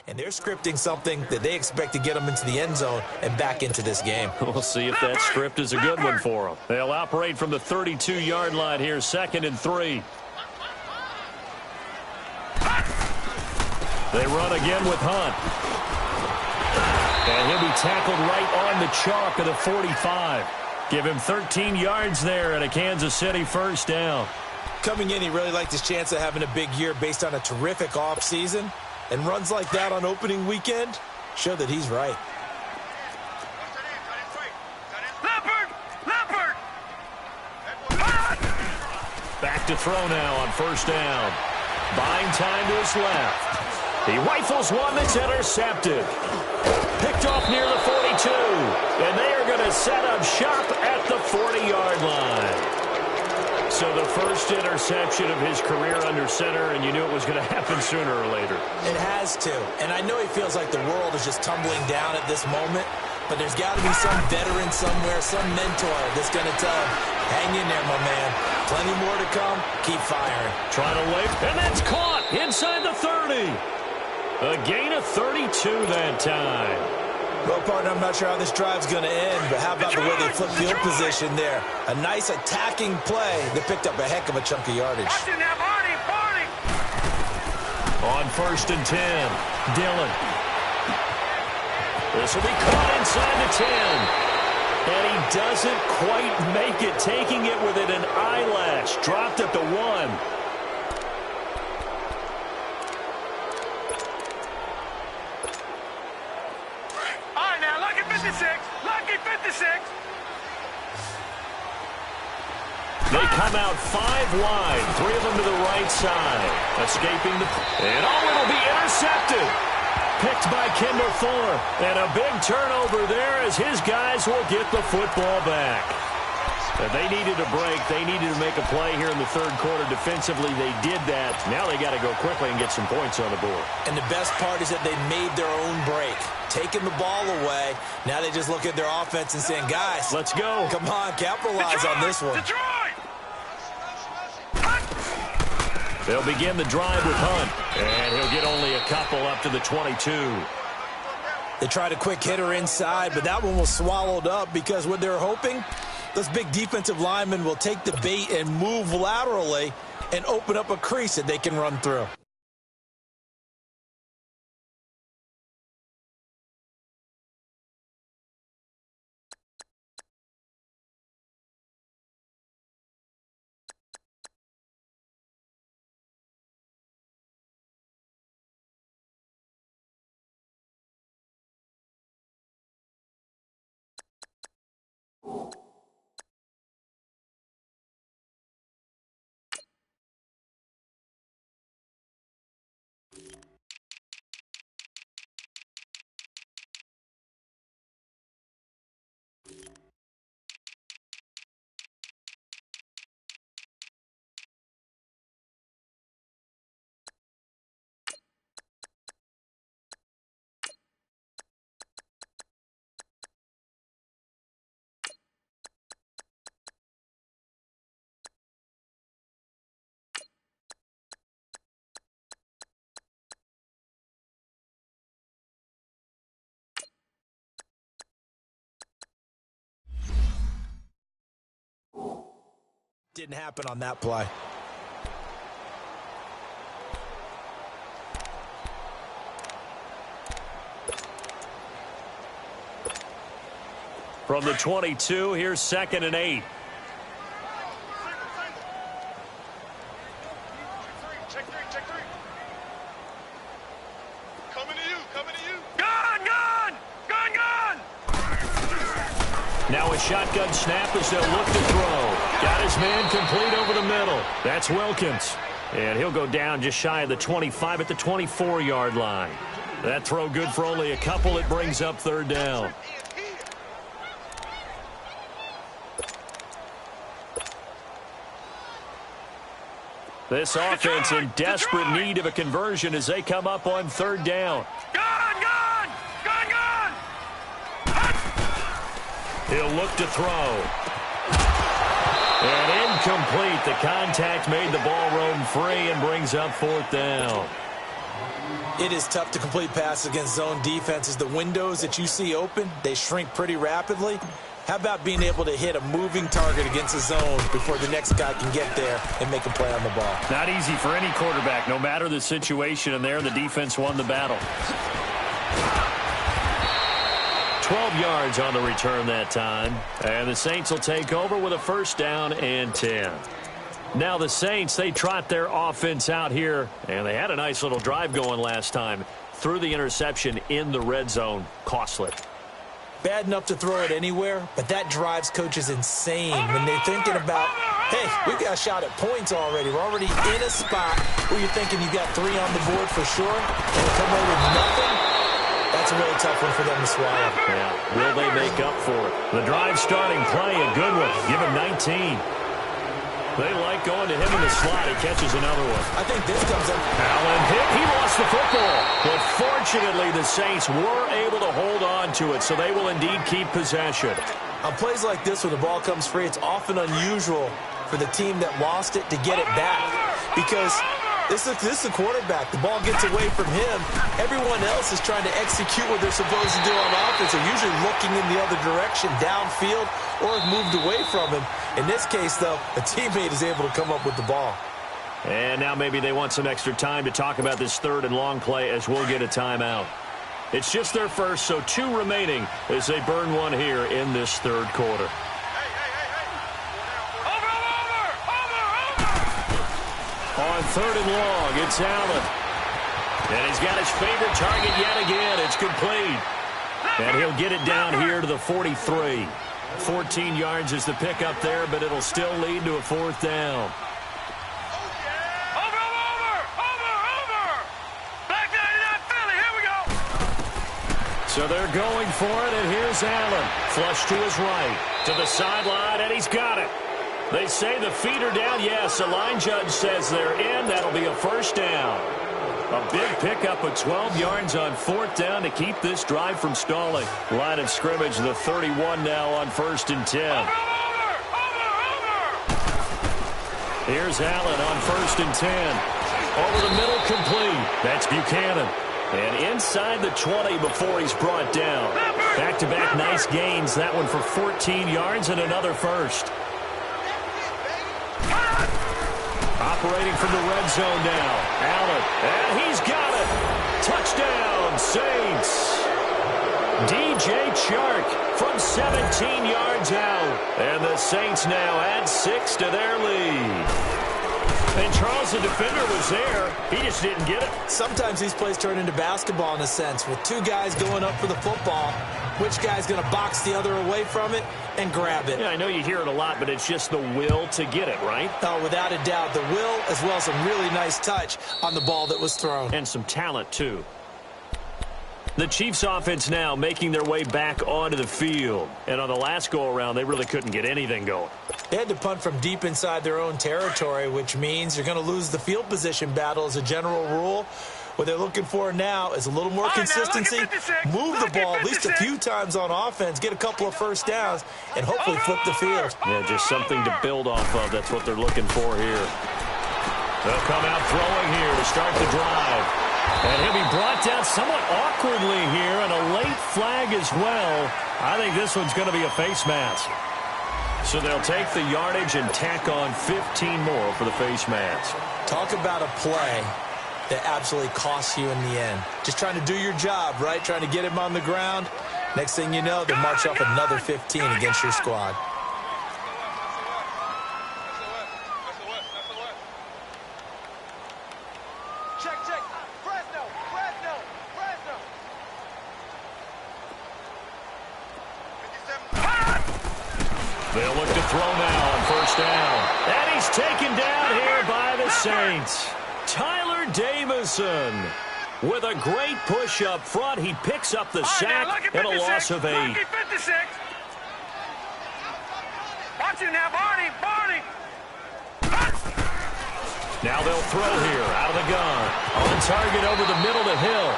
And they're scripting something that they expect to get them into the end zone and back into this game. We'll see if that script is a good one for them. They'll operate from the 32-yard line here, 2nd and 3. They run again with Hunt. And he'll be tackled right on the chalk of the 45. Give him 13 yards there and a Kansas City first down. Coming in, he really liked his chance of having a big year based on a terrific offseason. And runs like that on opening weekend show that he's right. Leopard! Back to throw now on first down. Buying time to his left. He rifles one that's intercepted. Picked off near the 42. And they are going to set up shop at the 40-yard line. So the first interception of his career under center, and you knew it was going to happen sooner or later. It has to. And I know he feels like the world is just tumbling down at this moment, but there's got to be some veteran somewhere, some mentor that's going to tell him, hang in there, my man. Plenty more to come. Keep firing. Trying to wait, and that's caught inside the 30. A gain of 32 that time. Well, partner, I'm not sure how this drive's going to end, but how about the way they flipped field position there? A nice attacking play that picked up a heck of a chunk of yardage. On 1st and 10, Dillon. This will be caught inside the 10. And he doesn't quite make it, taking it within an eyelash. Dropped at the 1. Lucky 56. They come out 5 wide, 3 of them to the right side. Escaping the... And it'll be intercepted. Picked by Kendall Thorne. And a big turnover there as his guys will get the football back. They needed a break. They needed to make a play here in the third quarter. Defensively, they did that. Now they got to go quickly and get some points on the board. And the best part is that they made their own break. Taking the ball away. Now they just look at their offense and saying, guys, let's go. Come on, capitalize on this one. They'll begin the drive with Hunt. And he'll get only a couple up to the 22. They tried a quick hitter inside, but that one was swallowed up because what they're hoping, those big defensive linemen will take the bait and move laterally and open up a crease that they can run through. Didn't happen on that play. From the 22, here's 2nd and 8. Check three. Coming to you. Gun! Now a shotgun snap as they'll look to throw. Got his man complete over the middle. That's Wilkins. And he'll go down just shy of the 25 at the 24-yard line. That throw good for only a couple. It brings up 3rd down. This offense in desperate need of a conversion as they come up on 3rd down. Gun! He'll look to throw. And incomplete. The contact made the ball roam free and brings up 4th down. It is tough to complete passes against zone defenses. The windows that you see open, they shrink pretty rapidly. How about being able to hit a moving target against a zone before the next guy can get there and make a play on the ball? Not easy for any quarterback, no matter the situation. And there, the defense won the battle. 12 yards on the return that time. And the Saints will take over with a 1st down and 10. Now the Saints, they trot their offense out here. And they had a nice little drive going last time. Threw the interception in the red zone. Costly. Bad enough to throw it anywhere, but that drives coaches insane when they're thinking about, hey, we've got a shot at points already. We're already in a spot where you're thinking you got 3 on the board for sure, and come away with nothing. That's a really tough one for them to swallow. Yeah, will they make up for it? The drive starting play, a good one. Give him 19. They like going to him in the slot. He catches another one. I think this comes up. Allen hit. He lost the football. But fortunately, the Saints were able to hold on to it, so they will indeed keep possession. On plays like this, when the ball comes free, it's often unusual for the team that lost it to get it back. Because this is the quarterback. The ball gets away from him. Everyone else is trying to execute what they're supposed to do on offense. They're usually looking in the other direction, downfield, or have moved away from him. In this case, though, a teammate is able to come up with the ball. And now maybe they want some extra time to talk about this 3rd and long play as we'll get a timeout. It's just their first, so 2 remaining as they burn one here in this 3rd quarter. On 3rd and long, it's Allen. And he's got his favorite target yet again. It's complete. And he'll get it down here to the 43. 14 yards is the pickup there, but it'll still lead to a 4th down. Back 99 Philly, here we go. So they're going for it, and here's Allen. Flush to his right, to the sideline, and he's got it. They say the feet are down. Yes, the line judge says they're in. That'll be a 1st down. A big pickup of 12 yards on 4th down to keep this drive from stalling. Line of scrimmage, the 31 now on 1st and 10. Here's Allen on 1st and 10. Over the middle, complete. That's Buchanan. And inside the 20 before he's brought down. Back-to-back nice gains. That one for 14 yards and another 1st. Operating from the red zone now. Allen, and he's got it. Touchdown, Saints. DJ Chark from 17 yards out. And the Saints now add 6 to their lead. And Charles, the defender, was there. He just didn't get it. Sometimes these plays turn into basketball in a sense, with 2 guys going up for the football. Which guy's going to box the other away from it and grab it? Yeah, I know you hear it a lot, but it's just the will to get it, right? Oh, without a doubt. The will, as well as some really nice touch on the ball that was thrown. And some talent, too. The Chiefs offense now making their way back onto the field. And on the last go-around, they really couldn't get anything going. They had to punt from deep inside their own territory, which means you're going to lose the field position battle as a general rule. What they're looking for now is a little more consistency, move the ball at least a few times on offense, get a couple of 1st downs, and hopefully flip the field. Yeah, just something to build off of. That's what they're looking for here. They'll come out throwing here to start the drive. And he'll be brought down somewhat awkwardly here, and a late flag as well. I think this one's going to be a face mask. So they'll take the yardage and tack on 15 more for the face mask. Talk about a play that absolutely costs you in the end. Just trying to do your job, right? Trying to get him on the ground. Next thing you know, they'll march off another 15 against your squad. They'll look to throw now on first down. And he's taken down here by the Saints. Tyler Davison with a great push up front. He picks up the sack and a loss of 8. Lucky 56. Watch it now, Barney. Now they'll throw here out of the gun. On target over the middle to Hill.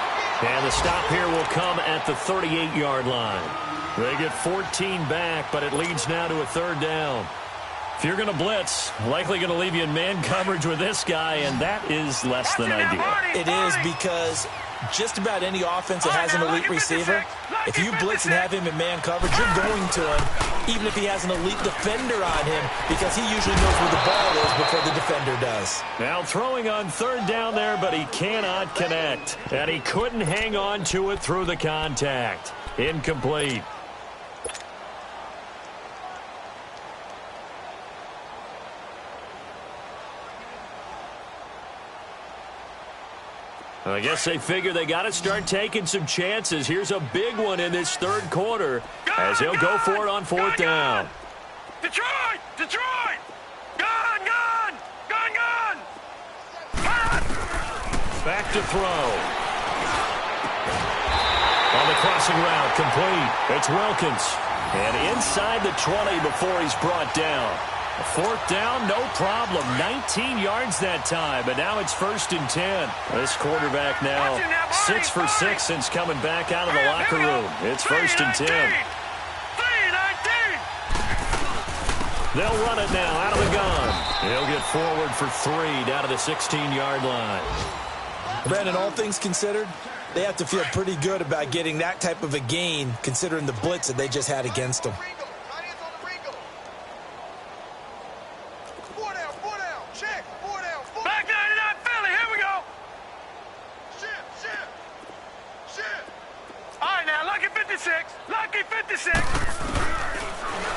And the stop here will come at the 38-yard line. They get 14 back, but it leads now to a third down. If you're going to blitz, likely going to leave you in man coverage with this guy, and that is less than ideal. It is, because just about any offense that has an elite receiver, if you blitz and have him in man coverage, you're going to him, even if he has an elite defender on him, because he usually knows where the ball is before the defender does. Now throwing on third down there, but he cannot connect. And he couldn't hang on to it through the contact. Incomplete. I guess they figure they got to start taking some chances. Here's a big one in this third quarter as he'll go for it on fourth down. Detroit! Gun! Back to throw. On the crossing route, complete. It's Wilkins. And inside the 20 before he's brought down. Fourth down, no problem. 19 yards that time, but now it's first and 10. This quarterback now 6 for 6 since coming back out of the locker room. It's first and 10. They'll run it now out of the gun. He'll get forward for 3 down to the 16-yard line. Brandon, all things considered, they have to feel pretty good about getting that type of a gain considering the blitz that they just had against them. Lucky 56.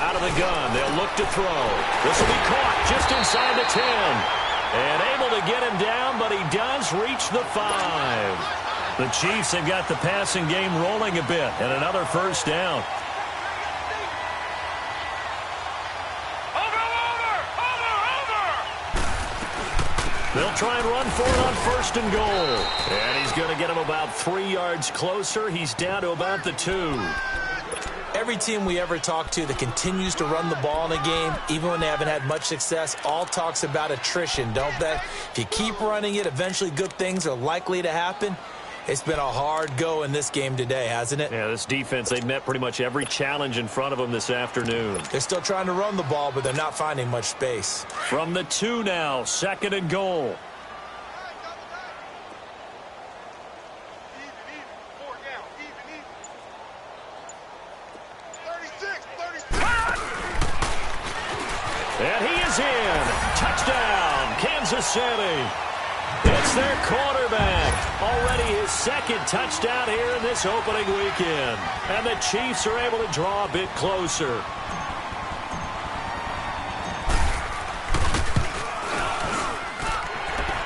Out of the gun, they'll look to throw. This will be caught just inside the 10. And able to get him down, but he does reach the 5. The Chiefs have got the passing game rolling a bit, and another first down. They'll try and run for it on first and goal. And he's going to get him about 3 yards closer. He's down to about the 2. Every team we ever talk to that continues to run the ball in a game, even when they haven't had much success, all talks about attrition, don't they? If you keep running it, eventually good things are likely to happen. It's been a hard go in this game today, hasn't it? Yeah, this defense, they've met pretty much every challenge in front of them this afternoon. They're still trying to run the ball, but they're not finding much space. From the 2 now, second and goal. And he is in. Touchdown, Kansas City. It's their quarterback. Already his second touchdown here in this opening weekend. And the Chiefs are able to draw a bit closer.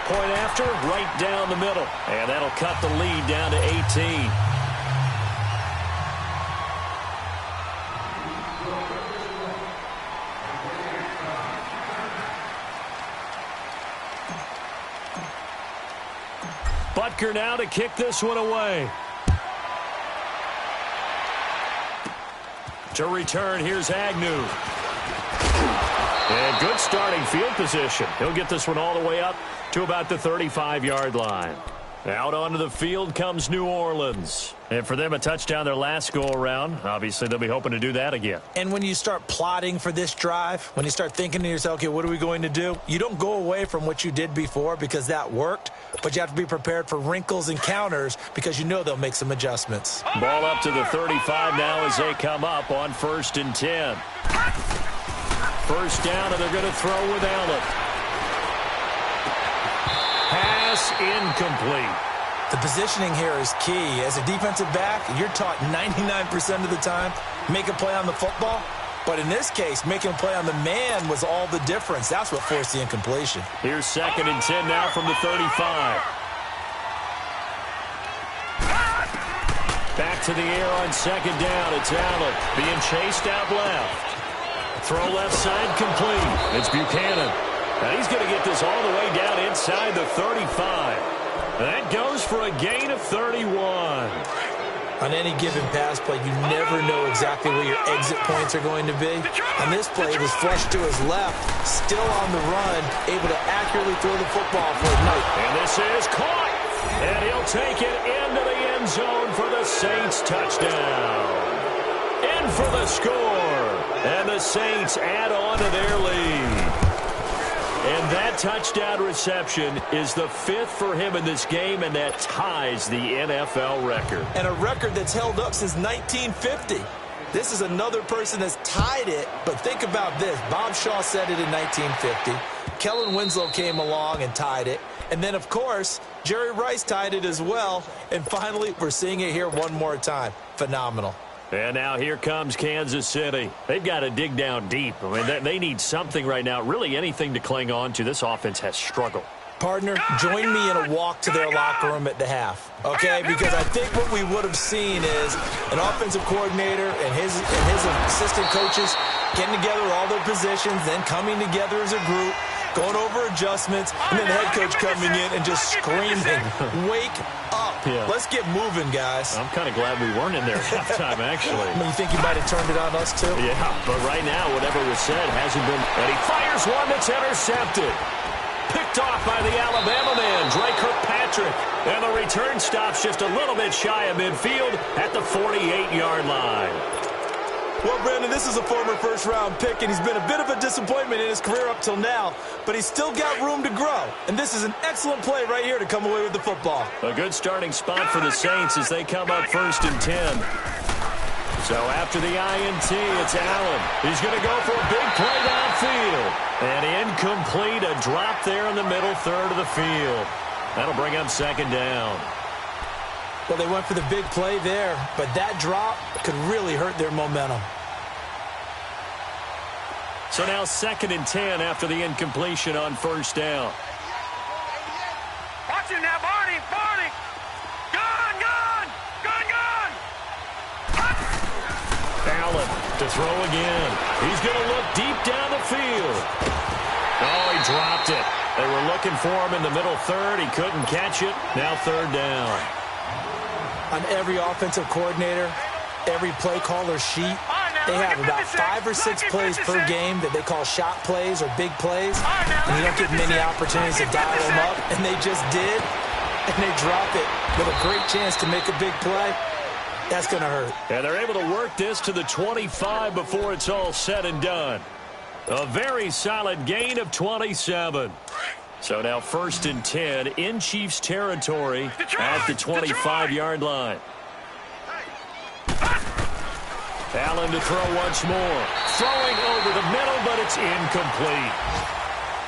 Point after, right down the middle. And that'll cut the lead down to 18. Butker now to kick this one away. To return, here's Agnew. And good starting field position. He'll get this one all the way up to about the 35-yard line. Out onto the field comes New Orleans. And for them, a touchdown their last go-around. Obviously, they'll be hoping to do that again. And when you start plotting for this drive, when you start thinking to yourself, okay, what are we going to do? You don't go away from what you did before because that worked, but you have to be prepared for wrinkles and counters because you know they'll make some adjustments. Ball up to the 35 now as they come up on first and 10. First down, and they're going to throw with Allen. Pass incomplete. The positioning here is key. As a defensive back, you're taught 99% of the time, make a play on the football. But in this case, making a play on the man was all the difference. That's what forced the incompletion. Here's 2nd and 10 now from the 35. Back to the air on 2nd down. It's Allen being chased out left. Throw left side complete. It's Buchanan. And he's going to get this all the way down inside the 35. That goes for a gain of 31. On any given pass play, you never know exactly where your exit points are going to be. On this play, it was flushed to his left, still on the run, able to accurately throw the football for a night. And this is caught. And he'll take it into the end zone for the Saints touchdown. In for the score. And the Saints add on to their lead. And that touchdown reception is the 5th for him in this game, and that ties the NFL record. And a record that's held up since 1950. This is another person that's tied it, but think about this. Bob Shaw said it in 1950. Kellen Winslow came along and tied it. And then, of course, Jerry Rice tied it as well. And finally, we're seeing it here one more time. Phenomenal. And now here comes Kansas City. They've got to dig down deep. I mean, they need something right now, really anything to cling on to. This offense has struggled. Partner, join me in a walk to their locker room at the half, okay? Because I think what we would have seen is an offensive coordinator and his assistant coaches getting together all their positions, then coming together as a group, going over adjustments, and then the head coach coming in and just screaming, wake up. Yeah. Let's get moving, guys. I'm kind of glad we weren't in there at halftime, actually. I mean, you think you might have turned it on us, too? Yeah, but right now, whatever was said hasn't been. And he fires one that's intercepted. Picked off by the Alabama man, Dre Kirkpatrick. And the return stops just a little bit shy of midfield at the 48-yard line. Well, Brandon, this is a former first-round pick, and he's been a bit of a disappointment in his career up till now, but he's still got room to grow. And this is an excellent play right here to come away with the football. A good starting spot for the Saints as they come up 1st and 10. So after the INT, it's Allen. He's going to go for a big play downfield. And incomplete, a drop there in the middle third of the field. That'll bring up 2nd down. Well, they went for the big play there, but that drop could really hurt their momentum. So now 2nd and 10 after the incompletion on 1st down. Watch it now, Barney, Barney. Gun, gun, gun, gun. Allen to throw again. He's going to look deep down the field. Oh, he dropped it. They were looking for him in the middle third. He couldn't catch it. Now 3rd down. On every offensive coordinator, every play caller sheet, they have about 5 or 6 plays per game that they call shot plays or big plays, and you don't get many opportunities to dial them up, and they just did, and they drop it with a great chance to make a big play. That's going to hurt. And they're able to work this to the 25 before it's all said and done. A very solid gain of 27. So now 1st and 10 in Chiefs territory at the 25-yard line. Allen to throw once more. Throwing over the middle, but it's incomplete.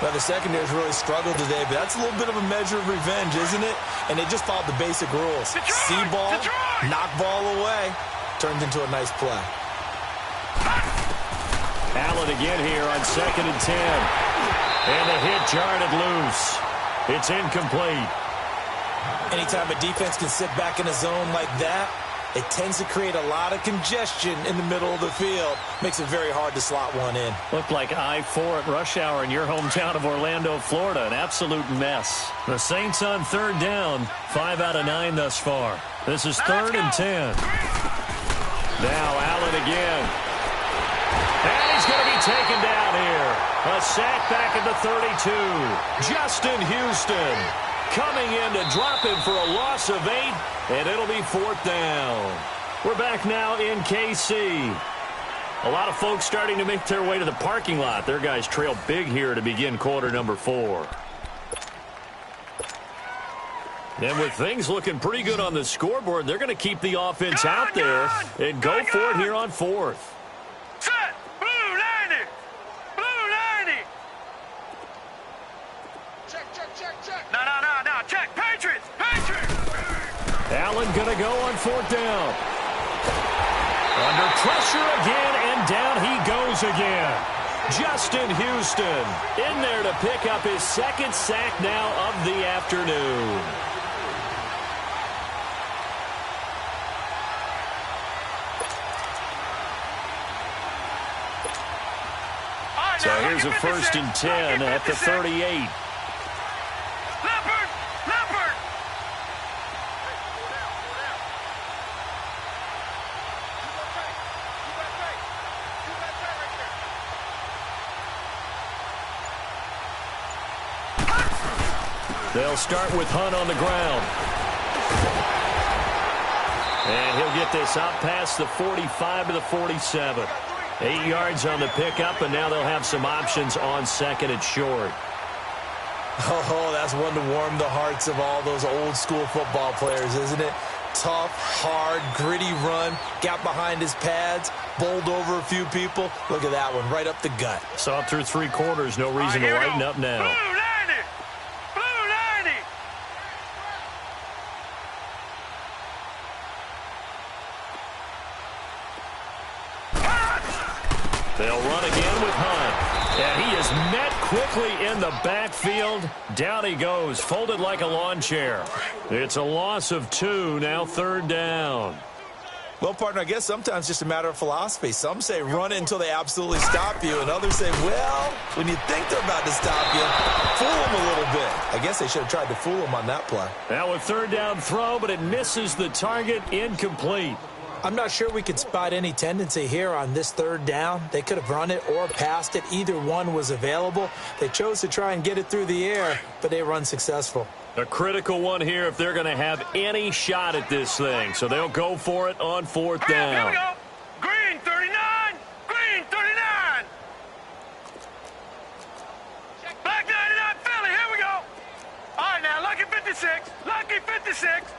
Well, the secondary's really struggled today, but that's a little bit of a measure of revenge, isn't it? And they just followed the basic rules. See ball, knock ball away, turns into a nice play. Allen again here on 2nd and 10. And the hit jarred it loose. It's incomplete. Anytime a defense can sit back in a zone like that, it tends to create a lot of congestion in the middle of the field. Makes it very hard to slot one in. Looked like I-4 at rush hour in your hometown of Orlando, Florida. An absolute mess. The Saints on 3rd down. 5 out of 9 thus far. This is 3rd and 10. Now Allen again. And he's going to be taken down here. A sack back at the 32. Justin Houston coming in to drop him for a loss of 8, and it'll be 4th down. We're back now in KC. A lot of folks starting to make their way to the parking lot. Their guys trail big here to begin quarter number 4. And with things looking pretty good on the scoreboard, they're going to keep the offense out there and go for it here on 4th. Set. Blue 90. Blue Allen going to go on 4th down. Under pressure again, and down he goes again. Justin Houston in there to pick up his 2nd sack now of the afternoon. So here's a 1st and 10 at the 38. They'll start with Hunt on the ground. And he'll get this out past the 45 to the 47. 8 yards on the pickup, and now they'll have some options on 2nd and short. Oh, that's one to warm the hearts of all those old school football players, isn't it? Tough, hard, gritty run, got behind his pads, bowled over a few people. Look at that one, right up the gut. Saw it through 3 quarters, no reason to lighten up now. They'll run again with Hunt. And he is met quickly in the backfield. Down he goes, folded like a lawn chair. It's a loss of 2, now 3rd down. Well, partner, I guess sometimes just a matter of philosophy. Some say run it until they absolutely stop you, and others say, well, when you think they're about to stop you, fool them a little bit. I guess they should have tried to fool them on that play. Now a 3rd down throw, but it misses the target, incomplete. I'm not sure we could spot any tendency here on this 3rd down. They could have run it or passed it. Either one was available. They chose to try and get it through the air, but they were unsuccessful. A critical one here if they're going to have any shot at this thing. So they'll go for it on 4th down. Here we go. Green 39. Green 39. Black 99 Philly. Here we go. All right, now, lucky 56. Lucky 56.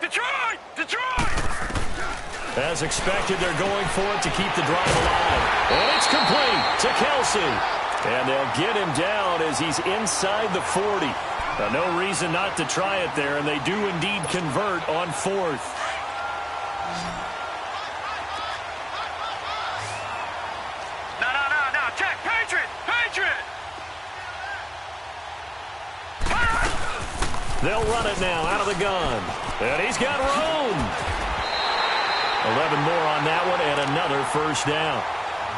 Detroit! Detroit! As expected, they're going for it to keep the drive alive. And it's complete to Kelsey. And they'll get him down as he's inside the 40. No reason not to try it there, and they do indeed convert on 4th. No. Check. Patriot! Patriot! They'll run it now out of the gun. And he's got room. 11 more on that one, and another 1st down.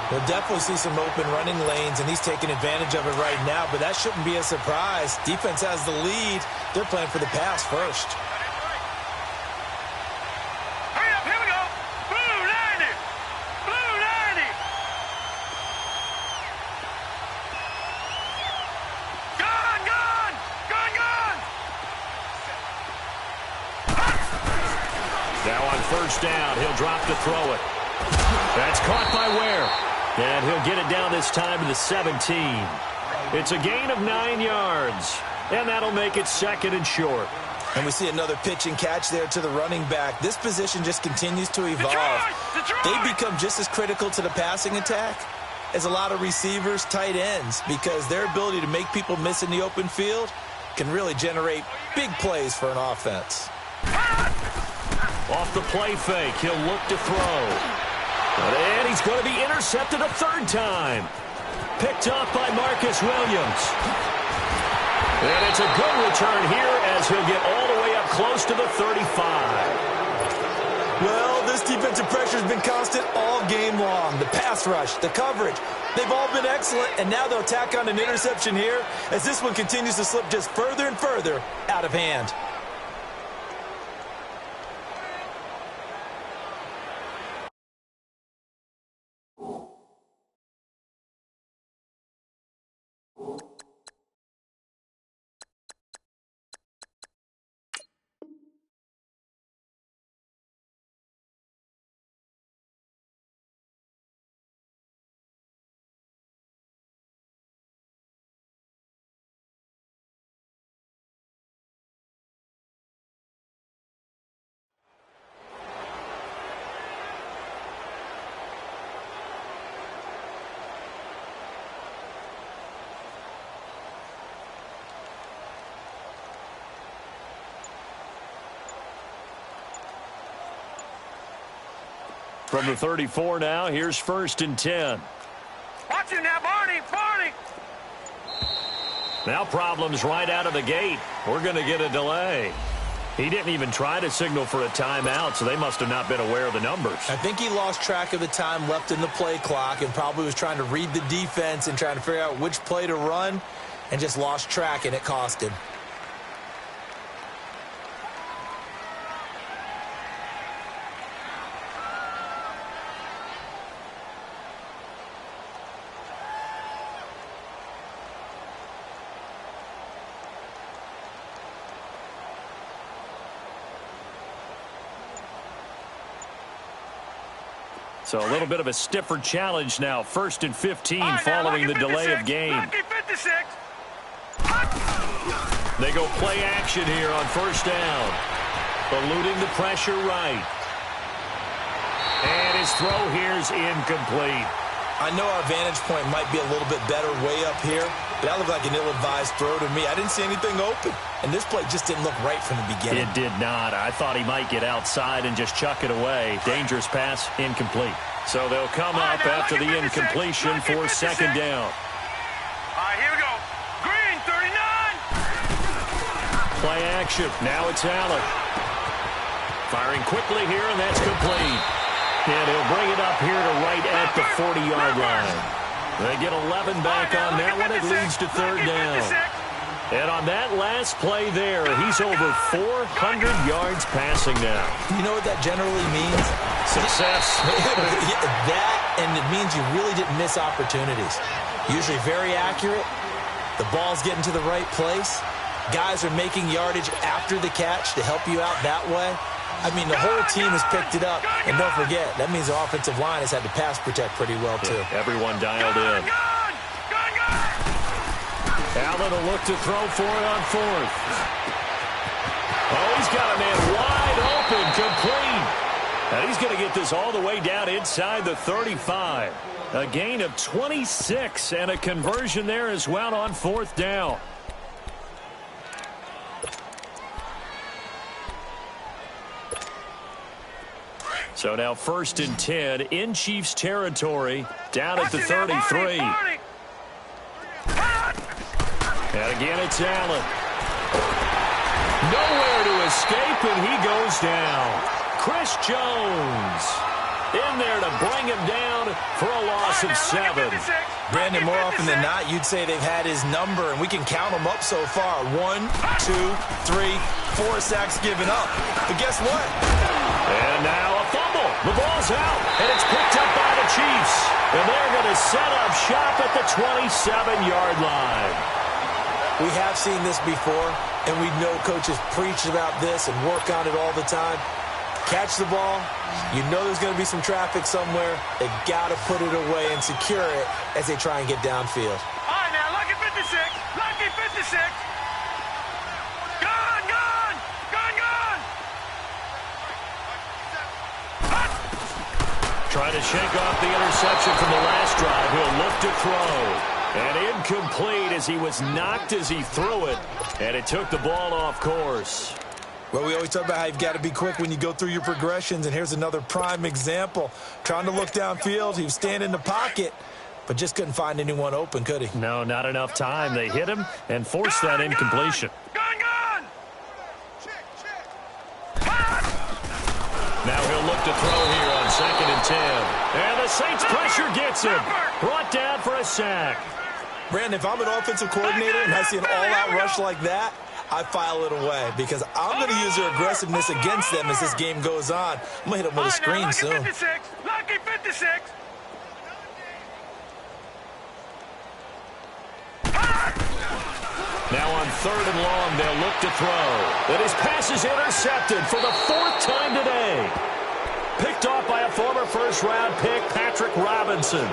We'll definitely see some open running lanes, and he's taking advantage of it right now, but that shouldn't be a surprise. Defense has the lead. They're playing for the pass first. Hurry up, here we go. Blue 90. Blue 90. Gun, gun. Gun, gun. Now on 1st down, he'll drop to throw it. That's caught by Ware. And he'll get it down this time to the 17. It's a gain of 9 yards. And that'll make it 2nd and short. And we see another pitch and catch there to the running back. This position just continues to evolve. Detroit! They become just as critical to the passing attack as a lot of receivers, tight ends, because their ability to make people miss in the open field can really generate big plays for an offense. Off the play fake, he'll look to throw. And he's going to be intercepted a 3rd time. Picked off by Marcus Williams. And it's a good return here as he'll get all the way up close to the 35. Well, this defensive pressure has been constant all game long. The pass rush, the coverage, they've all been excellent, and now they'll tack on an interception here as this one continues to slip just further and further out of hand. From the 34 now, here's 1st and 10. Watch it now, Barney. Now problems right out of the gate. We're going to get a delay. He didn't even try to signal for a timeout, so they must have not been aware of the numbers. I think he lost track of the time left in the play clock and probably was trying to read the defense and trying to figure out which play to run and just lost track, and it cost him. So a little bit of a stiffer challenge now. 1st and 15 following the delay of game. They go play action here on 1st down. Eluding the pressure right. And his throw here is incomplete. I know our vantage point might be a little bit better way up here, but that looked like an ill-advised throw to me. I didn't see anything open, and this play just didn't look right from the beginning. It did not. I thought he might get outside and just chuck it away. Dangerous pass, incomplete. So they'll come up after the incompletion for 2nd down. All right, here we go. Green, 39. Play action. Now it's Allen. Firing quickly here, and that's complete. And he'll bring it up here to right at the 40-yard line. They get 11 back on that one. It leads to 3rd down. And on that last play there, he's over 400 yards passing now. You know what that generally means? Success. That, and it means you really didn't miss opportunities. Usually very accurate. The ball's getting to the right place. Guys are making yardage after the catch to help you out that way. I mean, the whole team has picked it up. And don't forget, that means the offensive line has had to pass protect pretty well, too. Yeah, everyone dialed in. Allen will look to throw for it on 4th. Oh, he's got a man wide open, complete. And he's going to get this all the way down inside the 35. A gain of 26 and a conversion there as well on 4th down. So now 1st and 10 in Chiefs territory, down at the 33. And again, it's Allen. Nowhere to escape, and he goes down. Chris Jones in there to bring him down for a loss of 7. Brandon, more often than not, you'd say they've had his number, and we can count them up so far. 1, 2, 3, 4 sacks given up. But guess what? And now a fumble. The ball's out, and it's picked up by the Chiefs. And they're going to set up shop at the 27-yard line. We have seen this before, and we know coaches preach about this and work on it all the time. Catch the ball. You know there's going to be some traffic somewhere. They've got to put it away and secure it as they try and get downfield. All right, now, lucky 56. Lucky 56. Gone, gone. Gone, gone. Trying to shake off the interception from the last drive. He'll look to throw. And incomplete as he was knocked as he threw it. And it took the ball off course. Well, we always talk about how you've got to be quick when you go through your progressions, and here's another prime example. Trying to look downfield, he was standing in the pocket, but just couldn't find anyone open, could he? No, not enough time. They hit him and forced that incompletion. Gone, gone. Now he'll look to throw here on 2nd and 10. And the Saints pressure gets him. Brought down for a sack. Brandon, if I'm an offensive coordinator and I see an all-out rush like that, I file it away because I'm going to use their aggressiveness against them as this game goes on. I'm going to hit them with a screen soon. Lucky 56. Now on 3rd and long, they'll look to throw. But his pass is intercepted for the 4th time today. Picked off by a former first-round pick, Patrick Robinson.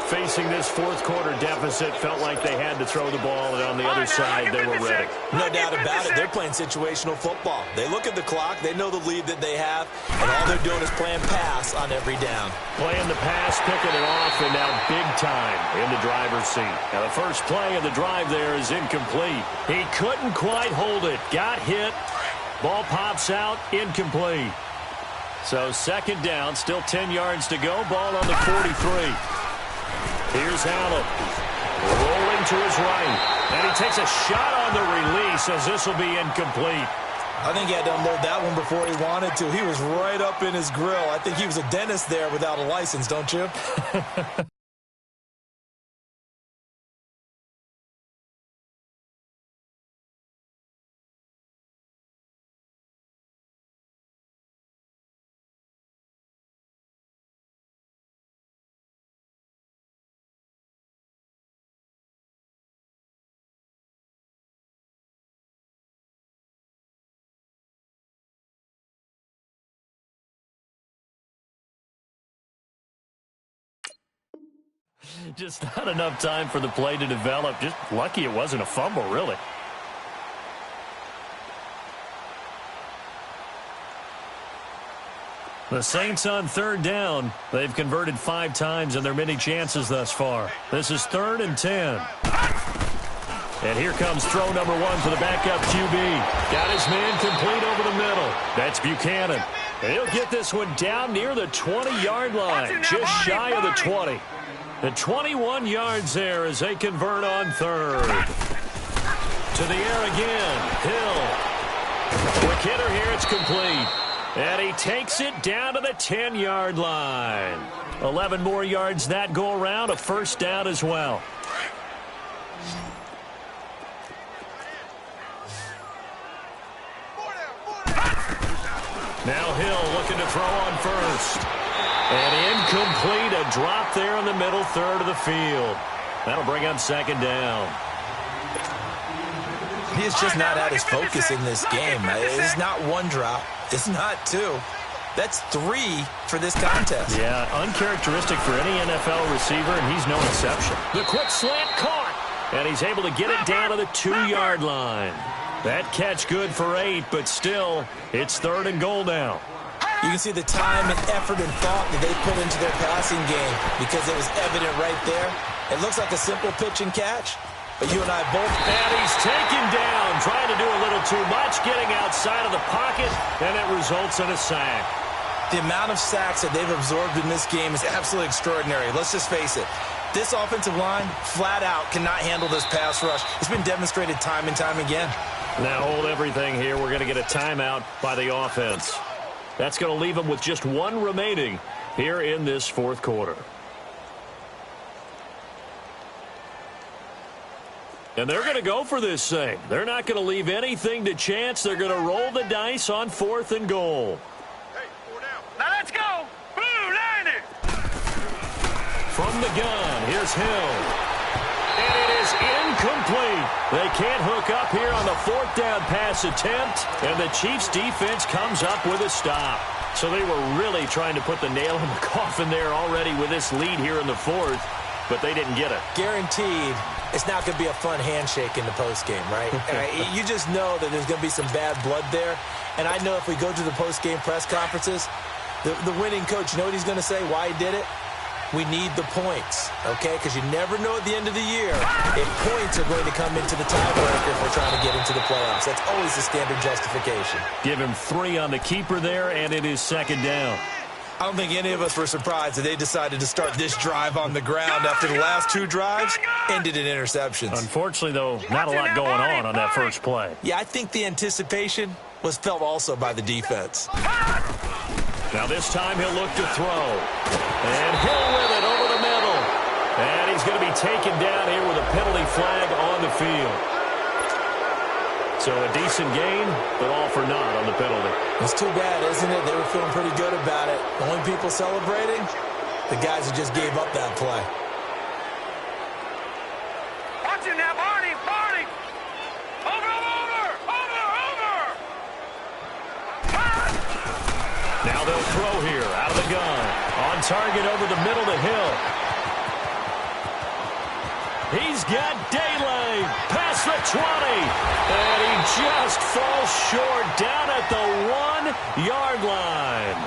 Facing this 4th quarter deficit, felt like they had to throw the ball, and on the other side, they were ready. No doubt about it. They're playing situational football. They look at the clock. They know the lead that they have, and all they're doing is playing pass on every down. Playing the pass, picking it off, and now big time in the driver's seat. Now the first play of the drive there is incomplete. He couldn't quite hold it. Got hit. Ball pops out, incomplete. So second down, still 10 yards to go. Ball on the 43. Here's Allen. Rolling to his right. And he takes a shot on the release as this will be incomplete. I think he had to unload that one before he wanted to. He was right up in his grill. I think he was a dentist there without a license, don't you? Just not enough time for the play to develop. Just lucky it wasn't a fumble, really. The Saints on third down. They've converted 5 times in their many chances thus far. This is 3rd and 10. And here comes throw number 1 for the backup QB. Got his man complete over the middle. That's Buchanan. And he'll get this one down near the 20-yard line, just shy of the 20. The 21 yards there as they convert on third. To the air again. Hill. Quick hitter here. It's complete. And he takes it down to the 10-yard line. 11 more yards that go around. A first down as well. Now Hill looking to throw on first. And incomplete, a drop there in the middle third of the field. That'll bring up second down. He has just not had his focus in this game. It's not one drop. It's not 2. That's 3 for this contest. Yeah, uncharacteristic for any NFL receiver, and he's no exception. The quick slant caught, and he's able to get it down to the 2-yard line. That catch good for 8, but still, it's 3rd and goal now. You can see the time and effort and thought that they put into their passing game because it was evident right there. It looks like a simple pitch and catch, but you and I both... And he's taken down, trying to do a little too much, getting outside of the pocket, and it results in a sack. The amount of sacks that they've absorbed in this game is absolutely extraordinary. Let's just face it. This offensive line, flat out, cannot handle this pass rush. It's been demonstrated time and time again. Now hold everything here. We're going to get a timeout by the offense. That's going to leave them with just 1 remaining here in this 4th quarter. And they're going to go for this thing. They're not going to leave anything to chance. They're going to roll the dice on 4th and goal. Hey, 4 down. Now let's go. Blue 90. From the gun, here's Hill. And it is incomplete. They can't hook up here on the 4th down pass attempt, and the Chiefs' defense comes up with a stop. So they were really trying to put the nail in the coffin there already with this lead here in the 4th, but they didn't get it. Guaranteed, it's not going to be a fun handshake in the postgame, right? You just know that there's going to be some bad blood there, and I know if we go to the postgame press conferences, the winning coach, you know what he's going to say, why he did it? We need the points, okay? Because you never know at the end of the year if points are going to come into the tiebreaker if we're trying to get into the playoffs. That's always the standard justification. Give him 3 on the keeper there, and it is second down. I don't think any of us were surprised that they decided to start this drive on the ground after the last 2 drives ended in interceptions. Unfortunately, though, not a lot going on that first play. Yeah, I think the anticipation was felt also by the defense. Now this time he'll look to throw. And Hill with it over the middle. And he's going to be taken down here with a penalty flag on the field. So a decent gain, but all for naught on the penalty. It's too bad, isn't it? They were feeling pretty good about it. The only people celebrating, the guys who just gave up that play. Watch it now, Barney. Barney. Over. Now they'll throw here out of the gun. On target over the middle to Hill. He's got daylight past the 20. And he just falls short down at the 1-yard line.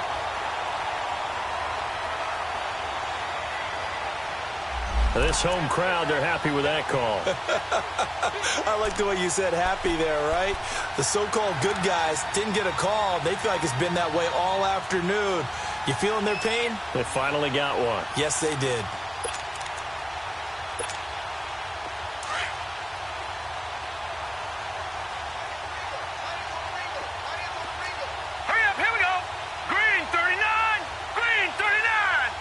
This home crowd, they're happy with that call. I like the way you said happy there, right? The so-called good guys didn't get a call. They feel like it's been that way all afternoon. You feeling their pain? They finally got one. Yes, they did. Hurry up, here we go. Green 39, green 39.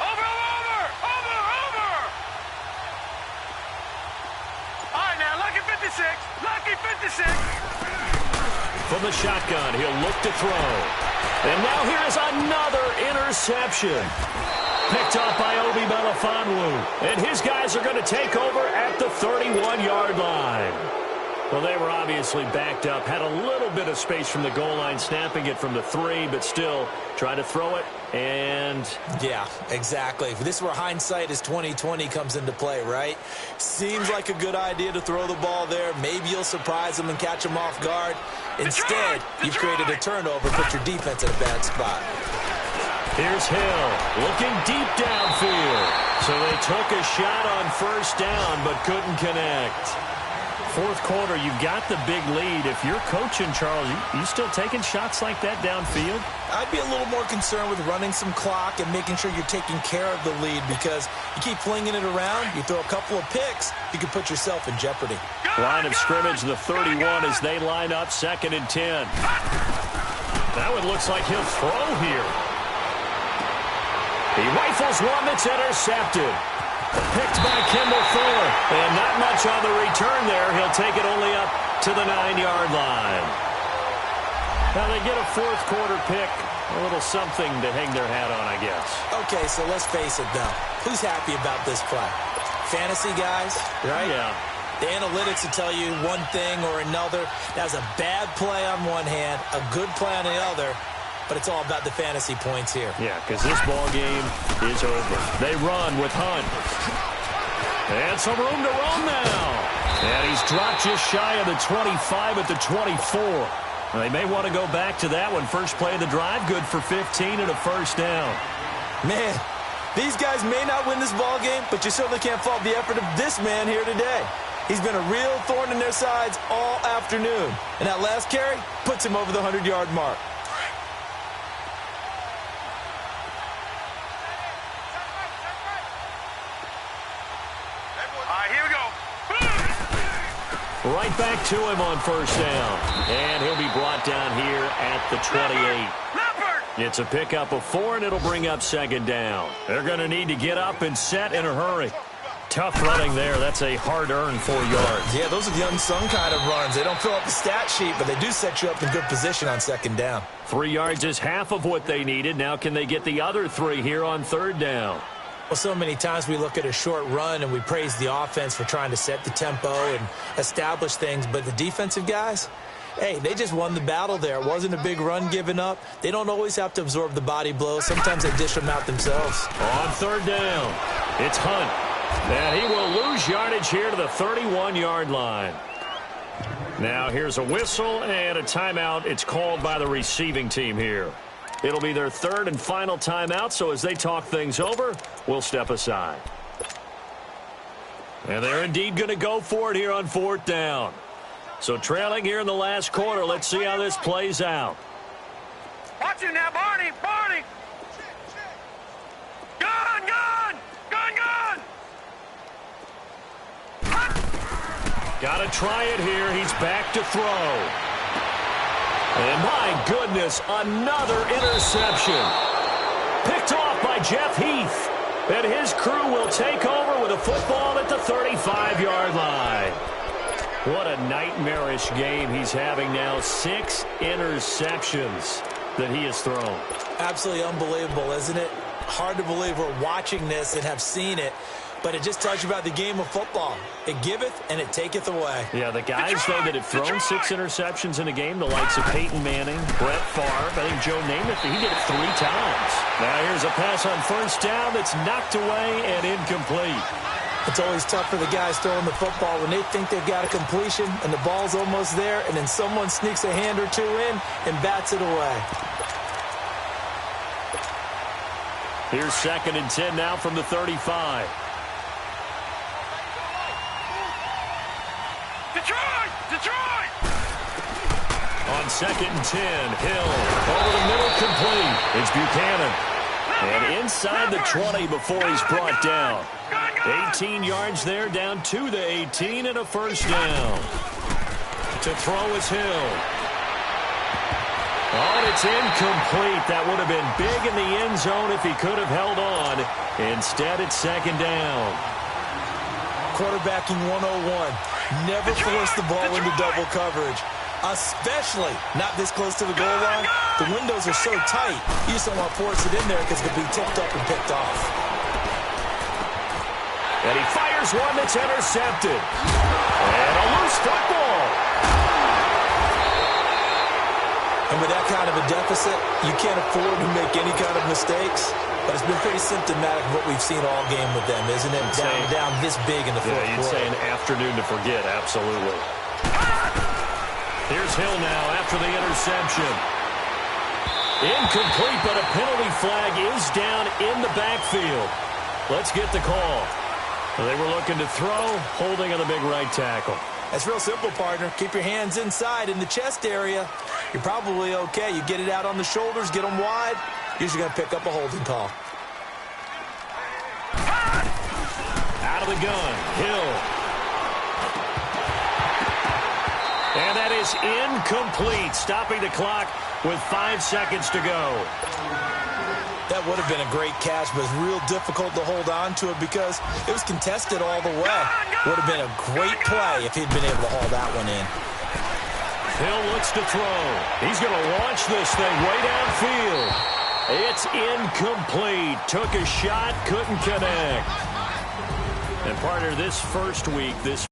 Over. All right, now, lucky 56, lucky 56. From the shotgun, he'll look to throw. And now here is another interception. Picked off by Obi Melifonwu. And his guys are going to take over at the 31-yard line. Well, they were obviously backed up, had a little bit of space from the goal line, snapping it from the 3, but still trying to throw it, and... Yeah, exactly. This is where hindsight is 20/20 comes into play, right? Seems like a good idea to throw the ball there. Maybe you'll surprise them and catch them off guard. Instead, you've created a turnover, put your defense in a bad spot. Here's Hill, looking deep downfield. So they took a shot on first down, but couldn't connect. Fourth quarter, you've got the big lead. If you're coaching, Charles, you still taking shots like that downfield? I'd be a little more concerned with running some clock and making sure you're taking care of the lead, because you keep flinging it around, you throw a couple of picks, you can put yourself in jeopardy. Line of scrimmage, the 31 as they line up, 2nd and 10. That one looks like he'll throw here. He rifles one that's intercepted. Picked by Kimball Fuller. And not much on the return there. He'll take it only up to the 9-yard line. Now they get a fourth quarter pick. A little something to hang their hat on, I guess. Okay, so let's face it, though. Who's happy about this play? Fantasy guys, right? Yeah. The analytics will tell you one thing or another. That was a bad play on one hand, a good play on the other. But it's all about the fantasy points here. Yeah, because this ball game is over. They run with Hunt. And some room to roam now. And he's dropped just shy of the 25 at the 24. They may want to go back to that one. First play of the drive, good for 15 and a first down. Man, these guys may not win this ball game, but you certainly can't fault the effort of this man here today. He's been a real thorn in their sides all afternoon. And that last carry puts him over the 100-yard mark. Right back to him on first down. And he'll be brought down here at the 28. It's a pickup of 4, and it'll bring up 2nd down. They're going to need to get up and set in a hurry. Tough running there. That's a hard-earned 4 yards. Yeah, those are the unsung kind of runs. They don't fill up the stat sheet, but they do set you up in good position on 2nd down. 3 yards is half of what they needed. Now can they get the other 3 here on 3rd down? Well, so many times we look at a short run and we praise the offense for trying to set the tempo and establish things, but the defensive guys, hey, they just won the battle there. It wasn't a big run given up. They don't always have to absorb the body blows. Sometimes they dish them out themselves. On 3rd down, it's Hunt. And he will lose yardage here to the 31-yard line. Now here's a whistle and a timeout. It's called by the receiving team here. It'll be their 3rd and final timeout, so as they talk things over, we'll step aside. And they're indeed going to go for it here on 4th down. So trailing here in the last quarter, let's see how this plays out. Watch him now, Barney, Barney. Gun, gun, gun, gun. Got to try it here. He's back to throw. And my goodness, another interception. Picked off by Jeff Heath. And his crew will take over with a football at the 35-yard line. What a nightmarish game he's having now. 6 interceptions that he has thrown. Absolutely unbelievable, isn't it? Hard to believe we're watching this and have seen it. But it just tells you about the game of football. It giveth and it taketh away. Yeah, the guys, though, that have thrown 6 interceptions in a game, the likes of Peyton Manning, Brett Favre, I think Joe Namath, he did it 3 times. Now here's a pass on first down that's knocked away and incomplete. It's always tough for the guys throwing the football when they think they've got a completion and the ball's almost there, and then someone sneaks a hand or 2 in and bats it away. Here's 2nd and 10 now from the 35. Detroit! On 2nd and 10, Hill over the middle, complete. It's Buchanan. And inside the 20 before he's brought down. 18 yards there, down to the 18 and a first down. To throw is Hill. Oh, and it's incomplete. That would have been big in the end zone if he could have held on. Instead, it's 2nd down. Quarterbacking 101. Never force the ball into double coverage, especially not this close to the goal line. The windows are so tight, you just don't want to force it in there because it could be tipped up and picked off. And he fires one that's intercepted. And a loose football. And with that kind of a deficit, you can't afford to make any kind of mistakes. But it's been pretty symptomatic of what we've seen all game with them, isn't it? Down this big in the fourth quarter. Yeah, you'd say an afternoon to forget, absolutely. Here's Hill now after the interception. Incomplete, but a penalty flag is down in the backfield. Let's get the call. They were looking to throw, holding on the big right tackle. That's real simple, partner. Keep your hands inside in the chest area. You're probably okay. You get it out on the shoulders, get them wide. Usually going to pick up a holding call. Out of the gun, Hill. And that is incomplete, stopping the clock with 5 seconds to go. That would have been a great catch, but it's real difficult to hold on to it because it was contested all the way. Would have been a great play if he'd been able to haul that one in. Hill looks to throw. He's going to launch this thing way downfield. It's incomplete. Took a shot, couldn't connect. And partner, this first week, this